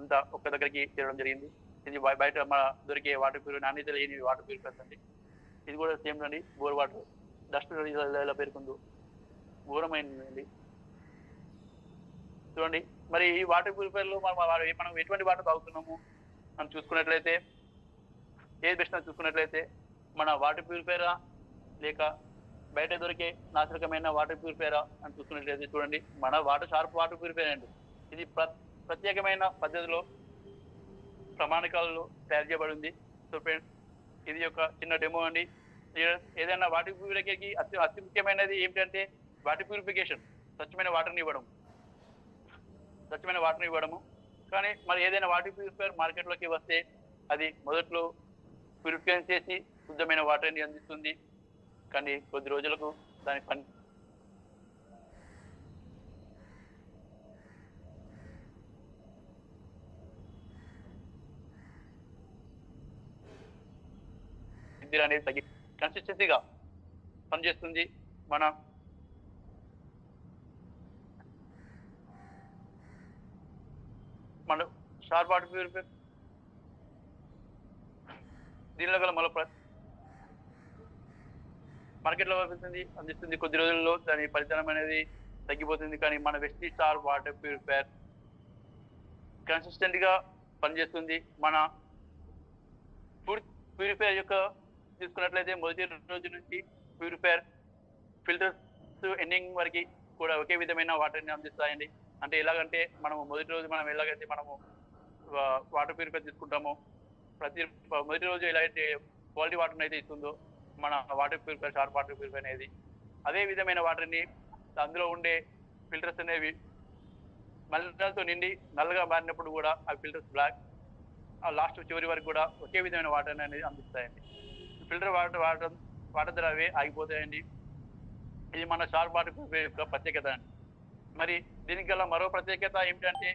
A: అంతా ఒక్క దగ్గరికి చేరడం జరిగింది. ఇది బయట మన దొరికే వాటర్ ప్యూరిఫైర్, నాణ్యత లేని వాటర్ ప్యూరిఫైర్స్ అండి. ఇది కూడా సేమ్ అండి, బోర్ వాటర్. డస్ట్ ఎలా పేరుకుందో ఘోరమైందండి. చూడండి, మరి ఈ వాటర్ ప్యూరిఫైర్లో మనం ఎటువంటి వాటర్ తాగుతున్నాము అని చూసుకున్నట్లయితే, ఏది బెస్ట్ అని చూసుకున్నట్లయితే మన వాటర్ ప్యూరిఫైరా లేక బయట దొరికే నాశనకమైన వాటర్ ప్యూరిఫైరా అని చూసుకున్నట్లయితే చూడండి, మన షార్ప్ వాటర్ ప్యూరిఫైర్ అండి. ఇది ప్రత్యేకమైన పద్ధతిలో ప్రమాణికాలలో తయారు చేయబడింది. సో ఫ్రెండ్స్, ఇది ఒక చిన్న డెమో అండి. ఏదైనా వాటర్ ప్యూరిఫైకి అతి ముఖ్యమైనది ఏమిటంటే వాటర్ ప్యూరిఫికేషన్, స్వచ్ఛమైన వాటర్ని ఇవ్వడము. కానీ మరి ఏదైనా వాటర్ ప్యూరిఫైర్ మార్కెట్లోకి వస్తే అది మొదట్లో ప్యూరిఫై చేసి శుద్ధమైన వాటర్ని అందిస్తుంది. కానీ కొద్ది రోజులకు దాని పని అనేది తగ్గి కన్సిస్టెన్సీగా పనిచేస్తుంది. మన షార్ప్ వాటర్ ప్యూరిఫైర్ దీనిలో గల మార్కెట్లో అందిస్తుంది. కొద్ది రోజుల్లో దాని ఫలితం అనేది తగ్గిపోతుంది. కానీ మన వెస్టీ స్టార్ వాటర్ ప్యూరిఫైర్ కన్సిస్టెంట్ గా పనిచేస్తుంది. మన ఫుడ్ ప్యూరిఫైర్ యొక్క తీసుకున్నట్లయితే మొదటి రోజు నుంచి ప్యూరిఫైర్ ఫిల్టర్స్ ఎండింగ్ వరకు కూడా ఒకే విధమైన వాటర్ని అందిస్తాయండి. అంటే ఎలాగంటే మనము మొదటి రోజు ఎలాగైతే మనము వాటర్ ప్యూరిఫైర్ తీసుకుంటామో, మొదటి రోజు ఎలాగైతే క్వాలిటీ వాటర్ని అయితే ఇస్తుందో మన water purifier, sharp water purifier అనేది అదే విధమైన వాటర్ని, అందులో ఉండే ఫిల్టర్స్ అనేవి మలినాలతో నిండి నల్లగా మారినప్పుడు కూడా ఆ ఫిల్టర్స్ బ్లాక్, ఆ లాస్ట్ చివరి వరకు కూడా ఒకే విధమైన వాటర్ అనేది అందిస్తాయండి. ఫిల్టర్ వాటర్ ద్వారా అవే ఆగిపోతాయండి. ఇది మన షార్ప్ వాటర్ ప్యూరిఫైర్ యొక్క ప్రత్యేకత అండి. మరి దీనికి గల మరో ప్రత్యేకత ఏమిటంటే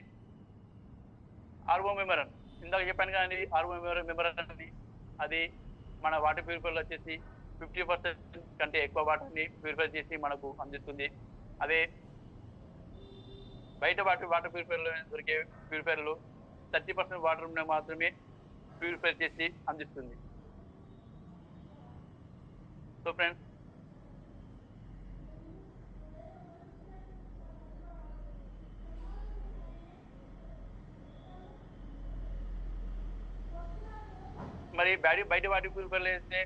A: ఆర్ఓ మెమరన్. ఇందాక చెప్పాను కానీ ఆర్ఓ మెమరన్ అనేది అది మన వాటర్ ప్యూరిఫైర్లో వచ్చేసి 50% కంటే ఎక్కువ వాటర్ని ప్యూరిఫై చేసి మనకు అందిస్తుంది. అదే బయట వాటర్ ప్యూరిఫైర్లో దొరికే ప్యూరిఫైర్లు 30% వాటర్ మాత్రమే ప్యూరిఫై చేసి అందిస్తుంది. సో ఫ్రెండ్స్, మరి బయట వాటర్ ప్యూరిఫైర్లు అయితే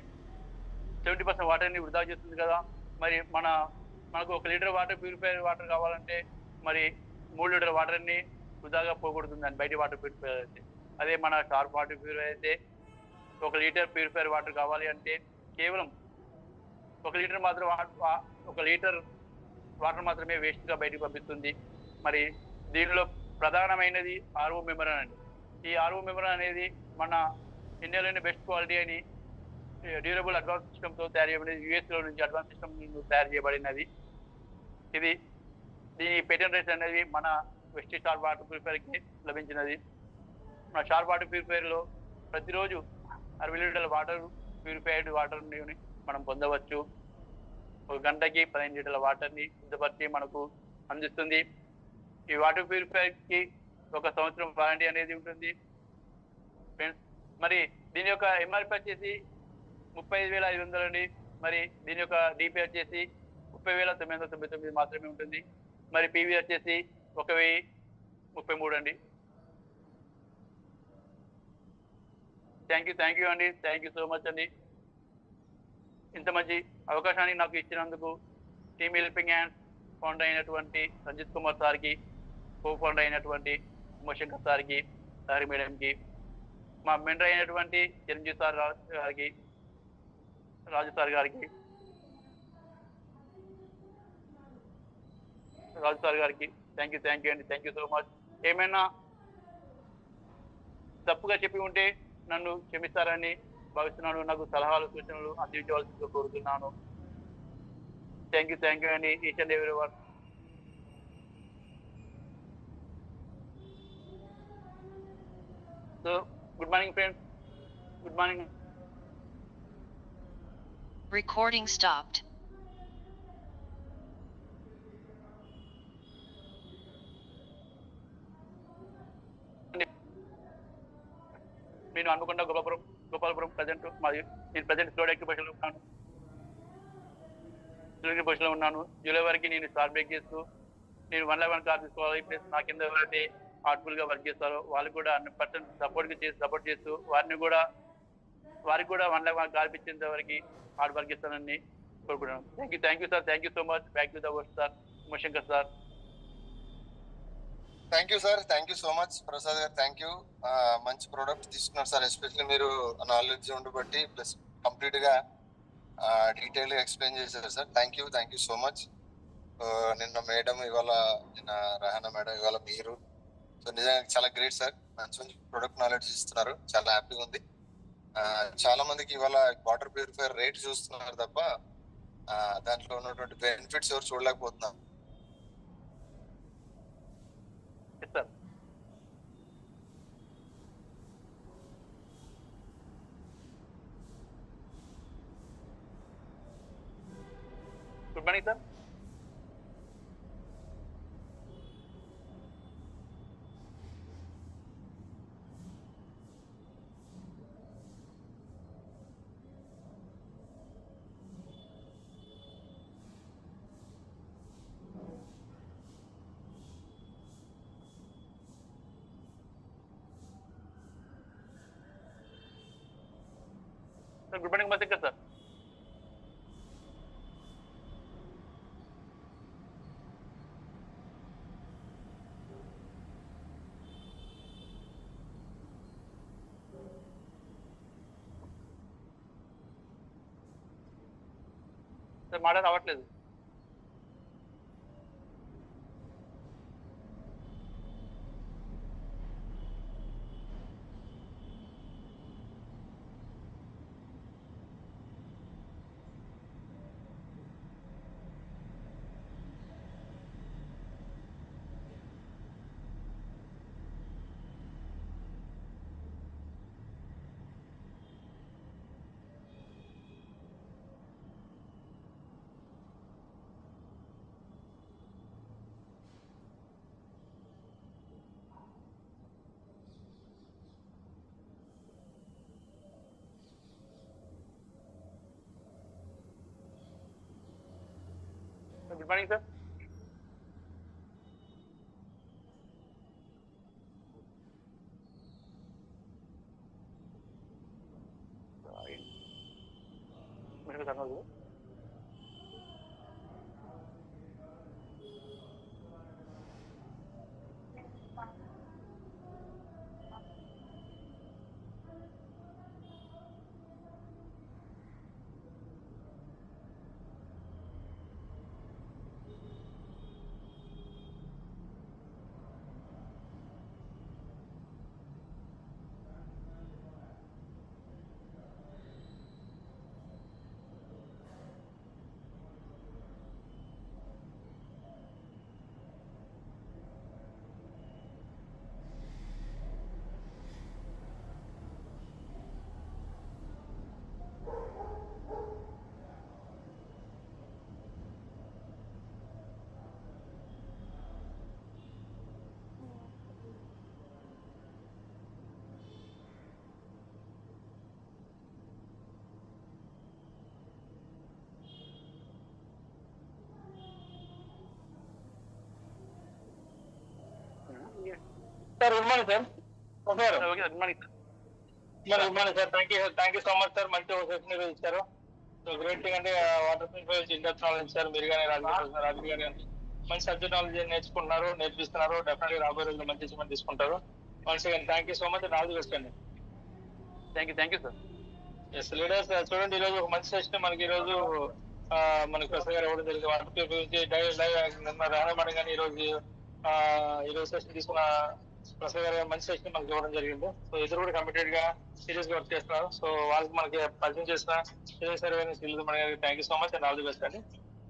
A: 70% వాటర్ని వృధా చేస్తుంది కదా. మరి మనకు 1 లీటర్ వాటర్ కావాలంటే మరి 3 లీటర్ వాటర్ని వృధాగా పోగొడుతుందండి బయట వాటర్ ప్యూరిఫైర్ అయితే. అదే మన షార్ప్ వాటర్ ప్యూరిఫైర్ అయితే 1 లీటర్ ప్యూరిఫైర్ వాటర్ కావాలి అంటే కేవలం 1 లీటర్ వాటర్ మాత్రమే వేస్ట్గా బయటకు పంపిస్తుంది. మరి దీనిలో ప్రధానమైనది ఆర్ఓ మెమరన్ అండి. ఈ ఆర్ఓ మెమరన్ అనేది మన ఇండియాలోనే బెస్ట్ క్వాలిటీ అని డ్యూరబుల్ అడ్వాన్స్ సిస్టమ్తో తయారు చేయబడింది. యూఎస్లో నుంచి అడ్వాన్స్ సిస్టమ్ తయారు చేయబడినది. దీని పేటెంట్ రైట్స్ అనేది మన వెస్టీ షార్ప్ వాటర్ ప్యూరిఫైర్కి లభించినది. మన షార్ప్ వాటర్ ప్యూరిఫైర్లో ప్రతిరోజు 60 లీటర్ల ప్యూరిఫైడ్ వాటర్ని మనం పొందవచ్చు. 1 గంటకి 15 లీటర్ల వాటర్ని శుద్ధపరిచి మనకు అందిస్తుంది. ఈ వాటర్ ప్యూరిఫైర్కి 1 సంవత్సరం వారంటీ అనేది ఉంటుంది ఫ్రెండ్స్. మరి దీని యొక్క ఎంఆర్పి వచ్చేసి 35,500 అండి. మరి దీని యొక్క డిపి వచ్చేసి 30,999 మాత్రమే ఉంటుంది. మరి పివి వచ్చేసి 1,033 అండి. థ్యాంక్ యూ అండి. థ్యాంక్ యూ సో మచ్ అండి. ఇంత మంచి అవకాశాన్ని నాకు ఇచ్చినందుకు టీమ్ హెల్పింగ్ హ్యాండ్స్ ఫౌండర్ అయినటువంటి రంజిత్ కుమార్ సార్కి, కో ఫౌండర్ అయినటువంటి ఉమాశంకర్ సార్కి, సారీ మేడంకి, మా మెంటర్ అయినటువంటి చిరంజీవి సార్ గారికి, రాజు సార్ గారికి థ్యాంక్ యూ అండి. Thank you so much. ఏమైనా తప్పుగా చెప్పి ఉంటే నన్ను క్షమిస్తారని భావిస్తున్నాను. నాకు సలహాలు, సూచనలు అందించవలసిందిగా కోరుతున్నాను. థ్యాంక్ యూ అండి, each and every one. So good morning friends, good morning.
B: Recording stopped.
A: నేను అనుకున్న గోపాలపురం ప్రజెంట్ నేను ప్రజెంట్ స్లోడెక్కి పొజిషన్లో ఉన్నాను. జూలై వరకు నేను స్టార్ బ్రేక్ చేస్తూ నేను 1/1 కార్ తీసుకోవాలి. ప్లస్ నా కింద ఎవరైతే హార్ట్ఫుల్ గా వర్క్ చేస్తారో వాళ్ళు కూడా 100% సపోర్ట్ చేస్తూ వారికి కూడా 1/1 కార్ ఇచ్చేంత వరకు హార్డ్ వర్క్ చేస్తానని కోరుకుంటున్నాను. Thank you sir, thank you so much. Back to the work sir, Umashankar sir.
C: Thank you sir, thank you so much Prasad గారు, థ్యాంక్ యూ. మంచి ప్రోడక్ట్ తీసుకున్నారు సార్, ఎస్పెషల్లీ మీరు నాలెడ్జ్ ఉండబట్టి ప్లస్ కంప్లీట్ గా డీటెయిల్ గా explain చేశారు sir. Thank you so much. నిన్న madam, ఇవాళ నిన్న రహానా మేడం, ఇవాళ మీరు. సో నిజంగా చాలా గ్రేట్ సార్, మంచి మంచి ప్రొడక్ట్ నాలెడ్జ్ ఇస్తున్నారు, చాలా హ్యాపీగా ఉంది. చాలా మందికి ఇవాళ వాటర్ ప్యూరిఫైయర్ రేట్ చూస్తున్నారు తప్ప దాంట్లో ఉన్నటువంటి బెనిఫిట్స్ ఎవరు చూడలేకపోతున్నారు.
A: Sir good morning sir. Good morning Umashankar sir. Sir మాట రావట్లేదు. Good morning sir.
D: Sir good morning sir. Sir
A: okay sir, good morning sir.
D: Good morning sir. Thank you so much sir. మంచి session మీరు ఇచ్చారు. So great thing అంటే water purifier in depth knowledge sir. మీరు కానీ రాజు గారు మంచి సబ్జెక్ట్ నాలెడ్జ్ నేర్చుకుంటున్నారు, నేర్పిస్తున్నారు. డెఫినెట్గా రాబోయే రోజుల్లో మంచి అచీవ్మెంట్ తీసుకుంటారు. Once again thank you so much. All the best అండి.
A: Thank you sir.
D: Yes leaders, చూడండి ఈరోజు ఒక మంచి సెషన్ మనకి ఈరోజు మనకి ప్రసాద్ గారు ఇవ్వడం జరిగింది. వాటర్ ప్యూరిఫైర్ గురించి లైవ్ రానమని కానీ ఈరోజు సెషన్ తీసుకున్న ప్రసాద్ గారు మంచి సెషన్ మనకి ఇవ్వడం జరిగింది. సో ఇద్దరు కూడా కమిటెడ్ గా సీరియస్ గా వర్క్ చేస్తున్నారు. సో వాళ్ళకి మనకి పరిచయం చేసిన మనకి thank you so much and all the best అండి.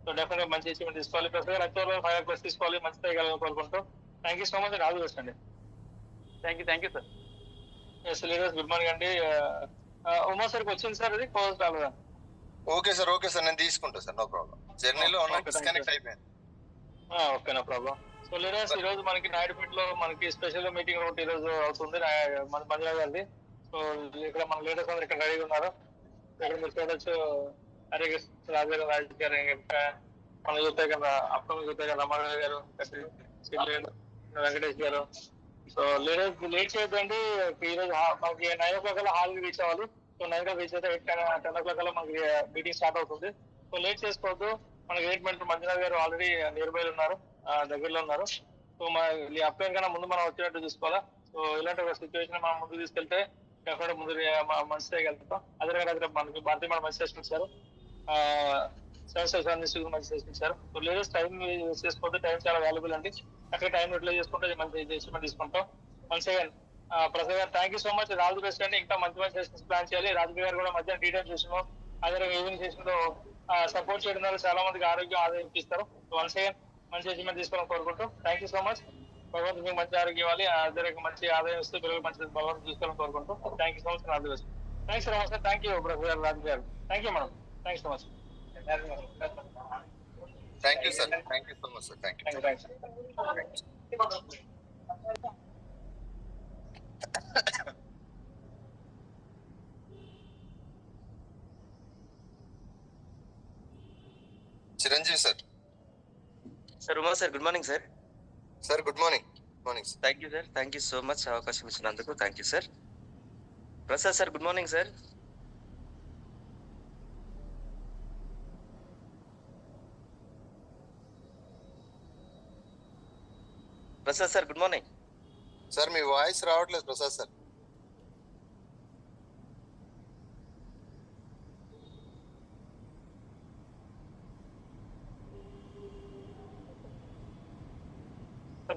D: సో డెఫినెట్ గా మంచి అచీవ్మెంట్ తీసుకోవాలి. ప్రసాద్ గారు అక్టోబర్ 5 తీసుకోవాలి, మంచి స్థాయి కోరుకుంటూ thank you so much and all the best అండి.
A: Thank you sir.
D: Yes leaders, good morning అండి. ఉమా సార్కి వచ్చింది సార్, అది క్లోజ్ కాలేదా?
C: ఓకే సార్, నేను తీసుకుంటా సార్, నో ప్రాబ్లం. జర్నీలో డిస్కనెక్ట్ అయిపోయింది.
D: Okay, no problem. So leaders, ఈ రోజు మనకి నాయుడుపేటలో మనకి స్పెషల్ మీటింగ్ ఒకటి ఈ రోజు అవుతుంది మన మంజుల గారిది. సో ఇక్కడ మన లీడర్స్ అందరూ ఇక్కడ రెడీగా ఉన్నారు. ఇక్కడ మీరు చూడొచ్చు, హరి రాజు గారు, మన చూస్తే కదా అప్పుడు చూస్తే కదా రమారావు గారు, వెంకటేష్ గారు. సో లీడర్స్ లేట్ చేయొద్దండి. ఈ రోజు మనకి 9 o'clock హాల్ రీచ్ అవ్వాలి. సో 9 o'clock రీచ్ అయితే 10 o'clock మనకి మీటింగ్ స్టార్ట్ అవుతుంది. సో లేట్ చేసుకోవద్దు. మనకి ఎయిట్ మెంటర్ మంజునాథ్ గారు ఆల్రెడీ నియర్ బై ఉన్నారు, దగ్గరలో ఉన్నారు. సో ఈ అప్లైన్ కన్నా ముందు మనం వచ్చినట్టు చూసుకోవాలా. సో ఇలాంటి ఒక సిచ్యువేషన్ మనం ముందుకు తీసుకెళ్తే డెఫినెట్ ముందు మంచి చేయగలుగుతాం. అదే రకంగా మనకి భారతీయ మన మంచి సెషన్ ఇచ్చారు, మంచి సెషన్ ఇచ్చారు. సో లేటెస్ట్ టైం యూజ్ చేసుకోవద్దు, టైం చాలా వాల్యుబుల్ అండి. అక్కడ టైం యూటిలైజ్ చేసుకుంటే మంచి అచీవ్మెంట్ తీసుకుంటాం. వన్స్ అగైన్ ప్రసాద్ గారు thank you so much. Raju best అండి. ఇంకా మంచి మంచి సెషన్స్ ప్లాన్ చేయాలి. రాజు గారు కూడా మధ్యాహ్నం డీటెయిల్ చేసాము, అదే ఈవినింగ్ సెషన్ లో సపోర్ట్ చేయడం ద్వారా చాలా మందికి ఆరోగ్యం ఆదాయం ఇస్తారు. వన్స్ అగైన్ మంచి అచీవ్మెంట్ తీసుకోవాలని కోరుకుంటాం. Thank you so much. భగవంతుడు మీకు మంచి ఆరోగ్యం ఇవ్వాలి, అదే మంచి ఆదాయం ఇస్తూ పిల్లలకు మంచి భగవంతుడు తీసుకోవాలని కోరుకుంటాం. Thank you so much. Raju best. Thanks Raju sir. Thank you Prasad గారు, రాజు గారు. Thank you madam. Thanks so much.
C: Thank you sir. Thank you so much sir. Thank you.
D: Thanks.
C: Chiranjeevi sir.
E: Sir Uma sir, good morning sir.
C: Sir good morning. Morning sir.
E: Thank you sir. Thank you so much అవకాశం ఇచ్చినందుకు. Thank you sir. Prasad sir, good morning sir. Prasad sir, good morning.
C: Sir me voice రావట్లేదు Prasad sir.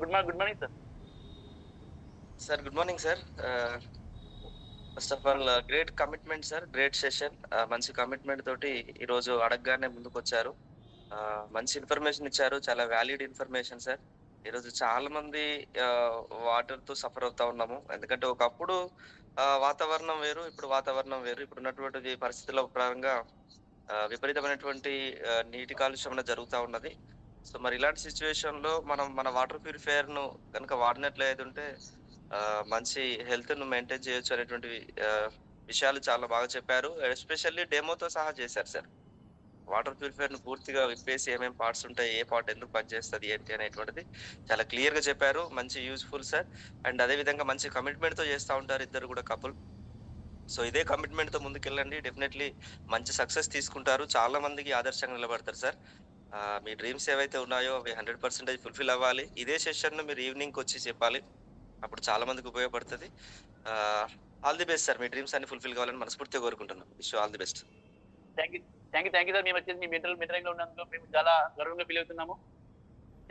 A: Good morning sir.
E: Sir good morning sir. First of all great commitment sir, great session. మంచి commitment తోటి ఈరోజు అడగగానే ముందుకు వచ్చారు. మంచి ఇన్ఫర్మేషన్ ఇచ్చారు, చాలా వ్యాలిడ్ ఇన్ఫర్మేషన్ సార్. ఈరోజు చాలా మంది వాటర్ తో సఫర్ అవుతా ఉన్నాము. ఎందుకంటే ఒకప్పుడు వాతావరణం వేరు, ఇప్పుడు వాతావరణం వేరు. ఇప్పుడు ఉన్నటువంటి పరిస్థితుల పరంగా విపరీతమైనటువంటి నీటి కాలుష్యం అనేది జరుగుతూ ఉన్నది. సో మరి ఇలాంటి సిచ్యువేషన్ లో మనం మన వాటర్ ప్యూరిఫైయర్ ను కనుక వాడినట్లయితే ఉంటే మంచి హెల్త్ ను మెయింటైన్ చేయొచ్చు అనేటువంటి విషయాలు చాలా బాగా చెప్పారు. ఎస్పెషల్లీ డెమోతో సహా చేశారు సార్. వాటర్ ప్యూరిఫైయర్ ను పూర్తిగా విప్పేసి ఏమేమి పార్ట్స్ ఉంటాయి, ఏ పార్ట్ ఎందుకు పనిచేస్తుంది ఏంటి అనేటువంటిది చాలా క్లియర్ గా చెప్పారు. మంచి యూజ్ఫుల్ సార్. అండ్ అదే విధంగా మంచి కమిట్మెంట్ తో చేస్తూ ఉంటారు ఇద్దరు కూడా కపుల్. సో ఇదే కమిట్మెంట్ తో ముందుకెళ్ళండి, డెఫినెట్లీ మంచి సక్సెస్ తీసుకుంటారు. చాలా మందికి ఆదర్శంగా నిలబడతారు సార్. మీ డ్రీమ్స్ ఏవైతే ఉన్నాయో అవి 100% ఫుల్ఫిల్ అవ్వాలి. ఇదే సెషన్ ను మీరు ఈవినింగ్ వచ్చి చెప్పాలి, అప్పుడు చాలా మందికి ఉపయోగపడుతుంది. All the best sir. Me dreams అన్ని ఫుల్ఫిల్ కావాలని మనస్ఫూర్తిగా కోరుకుంటున్నాను. Wish all the best.
A: Thank you sir. మేము వచ్చేసి మీ మెంటరింగ్ లో ఉన్నందుకు మేము చాలా గర్వంగా ఫీల్ అవుతున్నాము.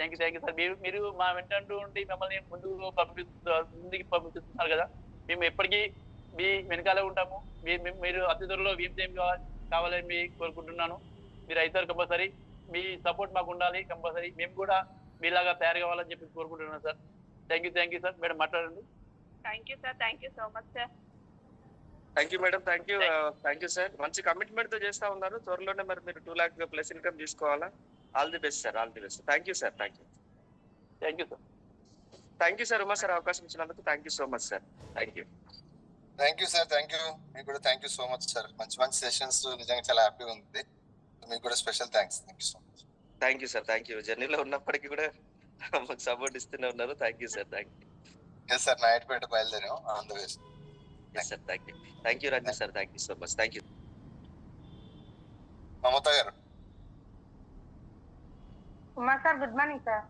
A: Thank you sir. మీరు మా వెంటూ ఉండి మమ్మల్ని ముందుకు పంపిస్తున్నారు కదా. మేము ఎప్పటికీ మీ వెనకాలే ఉంటాము. మీరు అతి త్వరలో ఏం కావాలని మీ కోరుకుంటున్నాను. మీరు అవుతారు కంపల్సరీ. మీ సపోర్ట్ మాకు ఉండాలి కంపల్సరీ. మేము కూడా మీలాగా తయారు కావాలని చెప్పి కోరుకుంటున్నాను sir. Thank you sir. Madam మాట్లాడండి.
F: Thank you sir. Thank you so much sir.
E: Thank you madam. Thank you sir. మంచి కమిట్మెంట్ తో చేస్తా ఉన్నారు. త్వరలోనే మరి మీరు 2 lakhs ప్లస్ ఇన్కమ్ తీసుకోవాలా. All the best sir. All the best. Thank you sir. Thank you
A: sir.
E: Thank you sir. Uma sir, అవకాశం ఇచ్చినందుకు thank you so much sir. Thank you.
C: Thank you sir. Thank you. మీకు కూడా thank you so much sir. మంచి sessions నిజంగా చాలా హ్యాపీగా ఉంది. మీకు కూడా special thanks. Thank you so much.
E: Thank you sir. Thank you. జర్నీలో ఉన్నప్పటికీ కూడా మాకు సపోర్ట్ ఇస్తూనే ఉన్నారు. Thank you sir. Thank you.
C: Yes sir, Naidupeta బయలుదేరాం. On the way.
E: Yes sir. Thank you Ranjith sir. Thank you so much. Thank you.
C: Mamata garu.
F: Uma sir, good morning sir.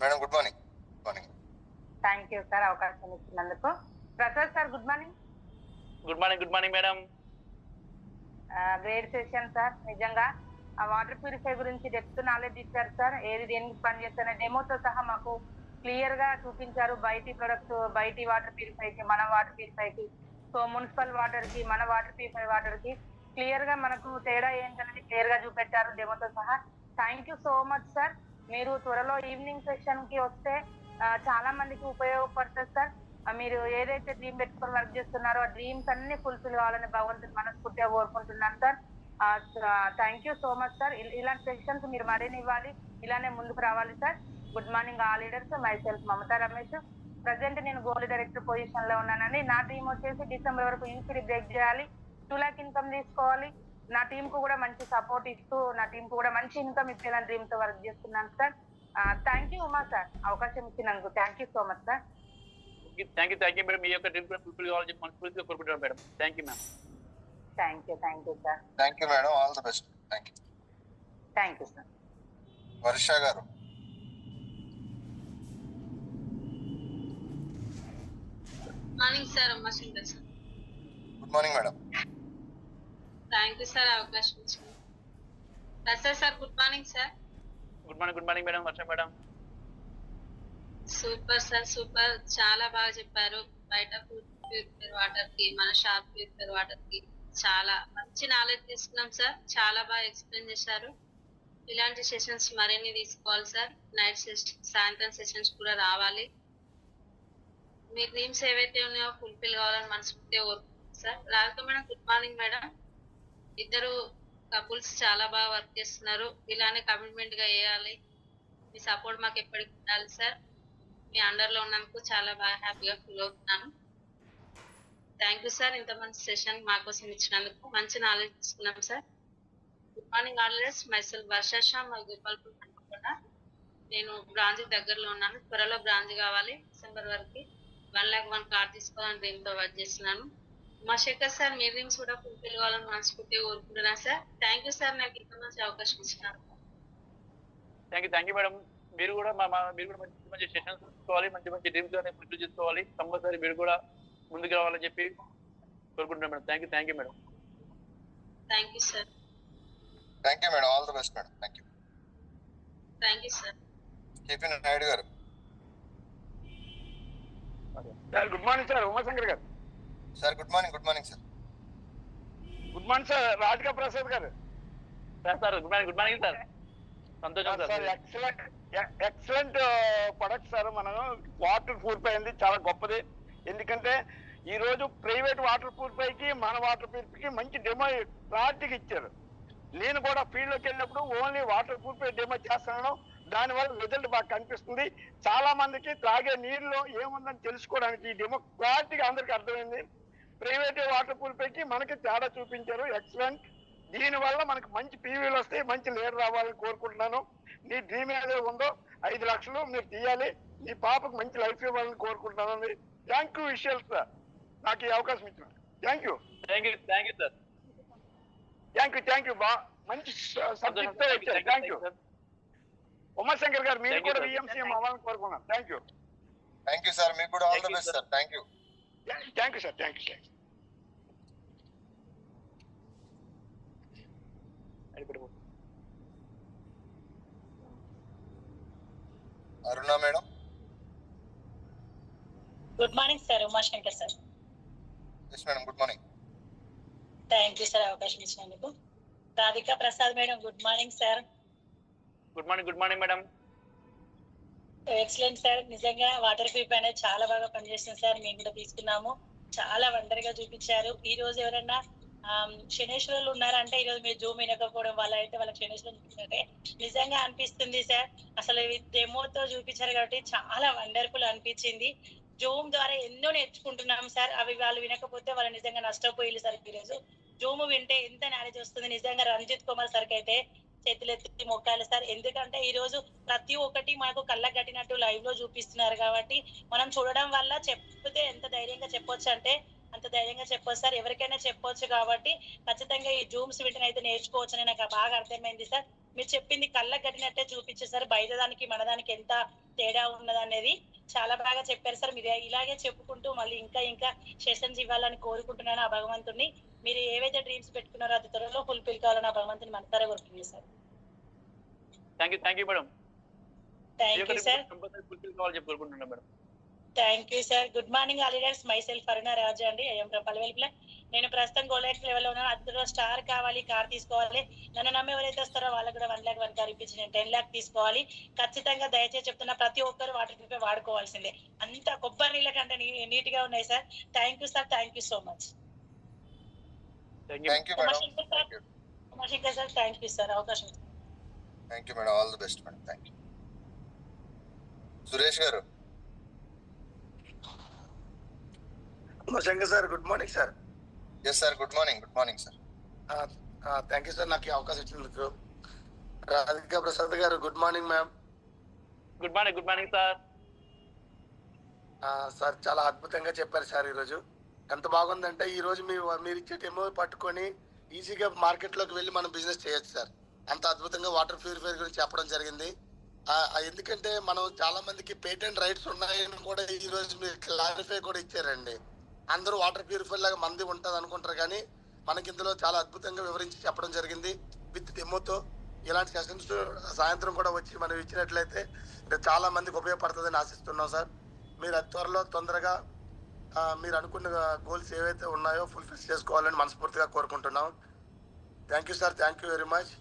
C: Madam good morning. Morning.
F: Thank you sir అవకాశం ఇచ్చినందుకు. Prasad sir, good morning.
A: Good morning madam.
F: Great session sir. నిజంగా ఆ water purify గురించి depth knowledge ఇచ్చారు sir. ఏది దేనికి పనిచేస్తారో డెమోతో సహా మాకు క్లియర్ గా చూపించారు. బయటి ప్రొడక్ట్స్, బయటి వాటర్ ప్యూరిఫైకి, మన వాటర్ ప్యూరిఫైకి, సో మున్సిపల్ వాటర్ కి, మన వాటర్ ప్యూరిఫై వాటర్ కి క్లియర్ గా మనకు తేడా ఏంటనేది క్లియర్ గా చూపెట్టారు డెమోతో సహా. Thank you so much sir. మీరు త్వరలో ఈవినింగ్ సెషన్ కి వస్తే చాలా మందికి ఉపయోగపడుతుంది సార్. మీరు ఏదైతే డ్రీమ్ పెట్టుకొని వర్క్ చేస్తున్నారో ఆ డ్రీమ్స్ అన్ని ఫుల్ఫిల్ కావాలని భగవంతుని మనస్ఫూర్తిగా కోరుకుంటున్నాను sir. Thank you so much sir. ఇలాంటి సెషన్స్ మీరు మరిన్ని ఇవ్వాలి, ఇలానే ముందుకు రావాలి sir. Good morning all leaders. My self Mamata Ramesh. Present నేను గోల్డ్ డైరెక్టర్ పొజిషన్ లో ఉన్నానండి. నా టీం వచ్చేసి డిసెంబర్ వరకు యూసీడీ బ్రేక్ చేయాలి, 2 lakh ఇన్కమ్ తీసుకోవాలి. నా టీం కు కూడా మంచి సపోర్ట్ ఇస్తూ, నా టీం కు కూడా మంచి ఇన్కమ్ ఇచ్చేలా డ్రీమ్ తో వర్క్ చేస్తున్నాను sir. Thank you Uma sir, అవకాశం ఇచ్చినందుకు. Thank you so much sir.
A: Thank you madam. మీ యొక్క డ్రీమ్ ఫుల్ఫిల్ కావాలని చెప్పి మనస్ఫూర్తిగా కోరుకుంటున్నాను madam. Thank you ma'am.
F: Thank you sir.
C: Thank you madam. All the best. Thank you.
F: Thank you sir.
C: Varsha garu.
G: Morning sir, Umashankar sir.
C: Good morning madam.
G: Thank you sir అవకాశం ఇచ్చింది. Prasad sir good morning sir.
A: Good morning madam. Varsha madam.
G: Super sir, super. చాలా బాగా చెప్పారు. బయట purifier water కి, మన shop purifier water కి చాలా మంచి నాలెడ్జ్ తీసుకున్నాం సార్. చాలా బాగా ఎక్స్ప్లెయిన్ చేశారు. ఇలాంటి సెషన్స్ మరిన్ని తీసుకోవాలి సార్. నైట్ సెషన్, సాయంత్రం సెషన్స్ కూడా రావాలి. మీ డ్రీమ్స్ ఏవైతే ఉన్నాయో ఫుల్ఫిల్ కావాలని మనస్ఫూర్తిగా కోరుకుంటున్నాం sir. Radhika madam good morning madam. ఇద్దరు కపుల్స్ చాలా బాగా వర్క్ చేస్తున్నారు. ఇలానే కమిట్మెంట్ గా చేయాలి. మీ సపోర్ట్ మాకు ఎప్పటికి ఉండాలి సార్. మీ అండర్ లో ఉన్నందుకు చాలా బాగా హ్యాపీగా ఫీల్ అవుతున్నాను. Thank you sir. ఇంత మంచి సెషన్ మా కోసం ఇచ్చినందుకు. మంచి నాలెడ్జ్ తీసుకున్నాం సార్. గుడ్ మార్నింగ్ ఆల్రెడీస్. మైసెల్ఫ్ వర్ష, మా గోపాల్పూర్ అనుకుంటా. నేను బ్రాంచ్ దగ్గరలో ఉన్నాను. త్వరలో బ్రాంచ్ కావాలి. డిసెంబర్ వరకు 1,01,000 కార్ తీసుకోవాలని డ్రీమ్ తో వర్క్ చేస్తున్నాను. ఉమాశేఖర్ సార్, మీ డ్రీమ్స్ కూడా ఫుల్ఫిల్ కావాలని మనస్ఫూర్తిగా కోరుకుంటున్నాను సార్. థ్యాంక్ యూ సార్, నాకు ఇంత మంచి అవకాశం ఇచ్చినారు.
A: Thank you madam. మీరు కూడా మంచి సెషన్స్ తీసుకోవాలి, మంచి డ్రీమ్స్ ఫుల్ఫిల్ చేసుకోవాలి. కంపల్సరీ మీరు కూడా ముందుకు రావాలని చెప్పి కోరుకుంటున్నాం madam. Thank you madam.
G: Thank you sir.
C: Thank you madam. All the best madam. Thank you.
G: Thank you sir.
C: KP Naidu garu.
H: Sir good morning sir. Umashankar garu.
C: Sir good morning. Good morning sir.
H: Good morning sir. Radhika Prasad garu.
A: Sir good morning sir. సంతోషం
H: sir. Excellent product sir. మనం water purify అయింది చాలా గొప్పది. ఎందుకంటే ఈ రోజు private water ప్యూరిఫైకి మన water ప్యూరిఫైకి మంచి డెమో క్లారిటీకి ఇచ్చారు. నేను కూడా ఫీల్డ్ లోకి వెళ్ళినప్పుడు ఓన్లీ వాటర్ ప్యూరిఫై డెమో చేస్తున్నాను. దానివల్ల రిజల్ట్ బాగా కనిపిస్తుంది. చాలా మందికి తాగే నీరులో ఏముందని తెలుసుకోవడానికి ఈ డెమో క్లారిటీగా అందరికి అర్థమైంది. ప్రైవేట్ వాటర్ ప్యూరిఫైకి మనకి తేడా చూపించారు. ఎక్సలెంట్. దీనివల్ల మనకు మంచి పీవీలు వస్తాయి, మంచి లీడర్ రావాలని కోరుకుంటున్నాను. నీ డ్రీమ్ ఏదో ఉందో 5 లక్షలు మీరు తీయాలి, నీ పాపకు మంచి లైఫ్ ఇవ్వాలని కోరుకుంటున్నాను. థ్యాంక్ యూ విషయాలు సార్, నాకు ఈ అవకాశం ఇచ్చిన. Thank you
A: sir.
H: Thank you బా మంచి సబ్జెక్ట్ వచ్చారు. Thank you. ఉమాశంకర్ గారు, మీరు కూడా విఎంసీఎం అవ్వాలని కోరుకున్నాను. Thank you.
C: Thank you sir. మీకు కూడా all the best sir. Thank you.
H: Thank you sir. Thank you.
C: Aruna madam.
I: Good morning sir. Umashankar sir.
C: Yes madam. Good morning.
I: Thank you sir అవకాశం ఇచ్చినందుకు. Radhika Prasad madam good morning sir.
A: Good morning madam.
I: Excellent sir. నిజంగా water purify అనేది చాలా బాగా పనిచేస్తుంది sir. మేము కూడా తీసుకున్నాము. చాలా వండర్ గా చూపించారు. ఈ రోజు ఎవరైనా శనేశ్వరులు ఉన్నారంటే ఈ రోజు మీరు జూమ్ వినకపోవడం వల్ల అయితే వాళ్ళకి శనేశ్వరులు చూపించారంటే నిజంగా అనిపిస్తుంది సార్. అసలు డెమోతో చూపించారు కాబట్టి చాలా వండర్ఫుల్ అనిపించింది. జూమ్ ద్వారా ఎన్నో నేర్చుకుంటున్నాం సార్. అవి వాళ్ళు వినకపోతే వాళ్ళు నిజంగా నష్టపోయింది సార్. ఈరోజు జూమ్ వింటే ఎంత నాలెడ్జ్ వస్తుంది. నిజంగా రంజిత్ కుమార్ సార్కి అయితే చేతులెత్తి మొక్కాలి సార్. ఎందుకంటే ఈ రోజు ప్రతి ఒక్కటి మనకు కళ్ళకు కట్టినట్టు లైవ్ లో చూపిస్తున్నారు కాబట్టి మనం చూడడం వల్ల చెప్తే ఎంత ధైర్యంగా చెప్పొచ్చు అంటే అంత ధైర్యంగా చెప్పొచ్చు సార్. ఎవరికైనా చెప్పొచ్చు కాబట్టి ఖచ్చితంగా ఈ జూమ్స్ వీటిని అయితే నేర్చుకోవచ్చు అని నాకు బాగా అర్థమైంది సార్. మీరు చెప్పింది కళ్ళకు కట్టినట్టే చూపించారు సార్. బయట దానికి మన దానికి ఎంత తేడా ఉన్నది అనేది చాలా బాగా చెప్పారు సార్. మీరు ఇలాగే చెప్పుకుంటూ మళ్ళీ ఇంకా సెషన్స్ ఇవ్వాలని కోరుకుంటున్నాను ఆ భగవంతుడిని. మీరు ఏవైతే డ్రీమ్స్ పెట్టుకున్నారో అది త్వరలో ఫుల్ఫిల్ కావాలని ఆ భగవంతుని మనసారా కోరుకుంటున్నాను sir.
A: Thank you madam.
I: Thank you sir.
A: Fulfil కావాలని చెప్పి కోరుకుంటున్నాను madam.
I: Thank you sir. Good morning all leaders. Myself Aruna Raja అండి. I'm from Palvelpula. నేను ప్రస్తుతం గోల్డ్ లెవెల్ లో ఉన్నాను. అందులో స్టార్ కావాలి, కార్ తీసుకోవాలి. నన్ను నమ్మి ఎవరైతే వస్తారో వాళ్ళకి కూడా 1,01,000 కార్ ఇప్పించి నేను 10 lakhs తీసుకోవాలి. ఖచ్చితంగా దయచేసి చెప్తున్నా ప్రతి ఒక్కరు వాటర్ ప్యూరిఫై వాడుకోవాల్సిందే. అంత కొబ్బరి నీళ్ళ కంటే నీట్ గా ఉన్నాయి sir. Thank you sir. Thank you so much. Umashankar sir thank you sir అవకాశం.
C: Thank you madam. All the best madam. Thank you. Suresh garu.
J: Umashankar sir good morning sir.
C: Yes sir. Good morning. Good morning sir.
J: Thank you sir నాకు ఈ అవకాశం ఇచ్చినందుకు. Radhika Prasad garu good morning ma'am.
A: Good morning sir.
J: Sir చాలా అద్భుతంగా చెప్పారు sir. ఈరోజు ఎంత బాగుందంటే ఈ రోజు మీరు ఇచ్చే డెమో పట్టుకొని ఈజీగా మార్కెట్ లోకి వెళ్ళి మనం బిజినెస్ చేయొచ్చు సార్. అంత అద్భుతంగా వాటర్ ప్యూరిఫైర్ గురించి చెప్పడం జరిగింది. ఎందుకంటే మనం చాలా మందికి పేటెంట్ రైట్స్ ఉన్నాయని కూడా ఈ రోజు మీరు క్లారిఫై కూడా ఇచ్చారండి. అందరూ వాటర్ ప్యూరిఫైర్ లాగా మంది ఉంటుంది అనుకుంటారు, కానీ మనకి ఇందులో చాలా అద్భుతంగా వివరించి చెప్పడం జరిగింది విత్ డెమోతో. ఇలాంటి సెషన్స్ సాయంత్రం కూడా వచ్చి మనం ఇచ్చినట్లయితే చాలా మందికి ఉపయోగపడుతుందని ఆశిస్తున్నాం సార్. మీరు అతి త్వరలో తొందరగా మీరు అనుకున్న గోల్స్ ఏవైతే ఉన్నాయో ఫుల్ఫిల్ చేసుకోవాలని మనస్ఫూర్తిగా కోరుకుంటున్నాం. Thank you sir, thank you very much.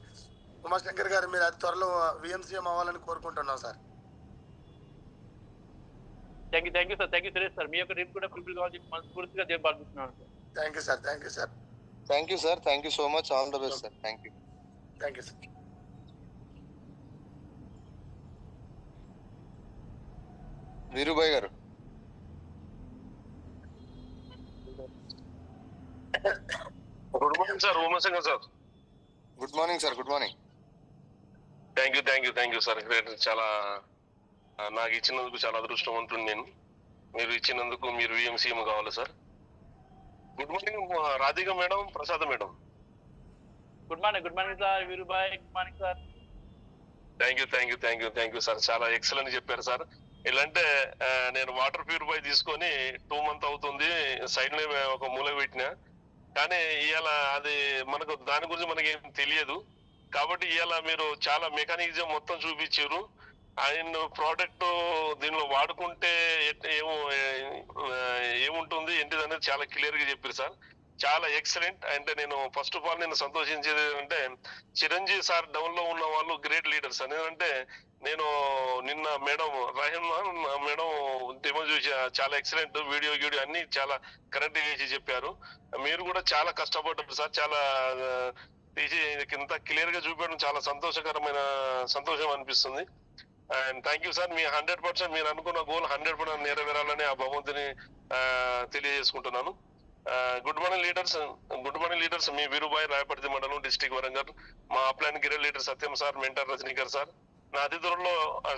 J: Umashankar garu మీరు అతి త్వరలో విఎంసీఎం అవ్వాలని కోరుకుంటున్నాం sir.
A: Thank you sir, thank you Suresh sir. మీ యొక్క డ్రీమ్ కూడా ఫుల్ఫిల్ కావాలని మనస్ఫూర్తిగా భావిస్తున్నాను sir.
J: Thank you sir, thank you sir.
C: Thank you sir, thank you so much. All the best sir. Thank you.
J: Thank you sir.
C: Veerubai garu.
K: Good morning sir, Umashankar sir.
C: Good morning sir, good morning.
K: Thank you sir. చాలా నాకు ఇచ్చినందుకు చాలా అదృష్టవంతుడు నేను. మీరు ఇచ్చినందుకు మీరు VMCM కావాలి sir. Good morning Radhika madam, Prasad madam.
A: Good morning sir. Veerubai good morning sir.
K: Thank you sir. చాలా ఎక్సలెంట్ చెప్పారు సార్. ఎలా అంటే నేను వాటర్ ప్యూరిఫై తీసుకొని 2 months అవుతుంది, సైడ్ లో ఒక మూల పెట్టిన, కానీ ఇవాళ అది మనకు దాని గురించి మనకి ఏం తెలియదు కాబట్టి ఇవాళ మీరు చాలా మెకానిజం మొత్తం చూపించారు. అండ్ ప్రోడక్ట్ దీనిలో వాడుకుంటే ఏముంటుంది ఏంటిది అనేది చాలా క్లియర్ గా చెప్పారు సార్. చాలా ఎక్సలెంట్. అంటే నేను ఫస్ట్ ఆఫ్ ఆల్ నేను సంతోషించేది ఏంటంటే చిరంజీవి సార్ డౌన్ లో ఉన్న వాళ్ళు గ్రేట్ లీడర్స్. ఎందుకంటే నేను నిన్న మేడం రహీమాన్ మేడం డెమో చూసి చాలా ఎక్సలెంట్ వీడియో అన్ని చాలా కరెక్ట్ చేసి చెప్పారు. మీరు కూడా చాలా కష్టపడ్డారు సార్. చాలా తీసి ఇంత క్లియర్ గా చూపించడం చాలా సంతోషం అనిపిస్తుంది. And thank you sir. మీ 100% మీరు అనుకున్న గోల్ 100% నెరవేరాలని ఆ భగవంతుని తెలియజేసుకుంటున్నాను. Good morning leaders. మీ వీరుబాయ్, రాయపర్తి మండలం, డిస్ట్రిక్ట్ వరంగల్. మా upline Giri leader Satyam sir, mentor Rajanikar sir. నా అతి త్వరలో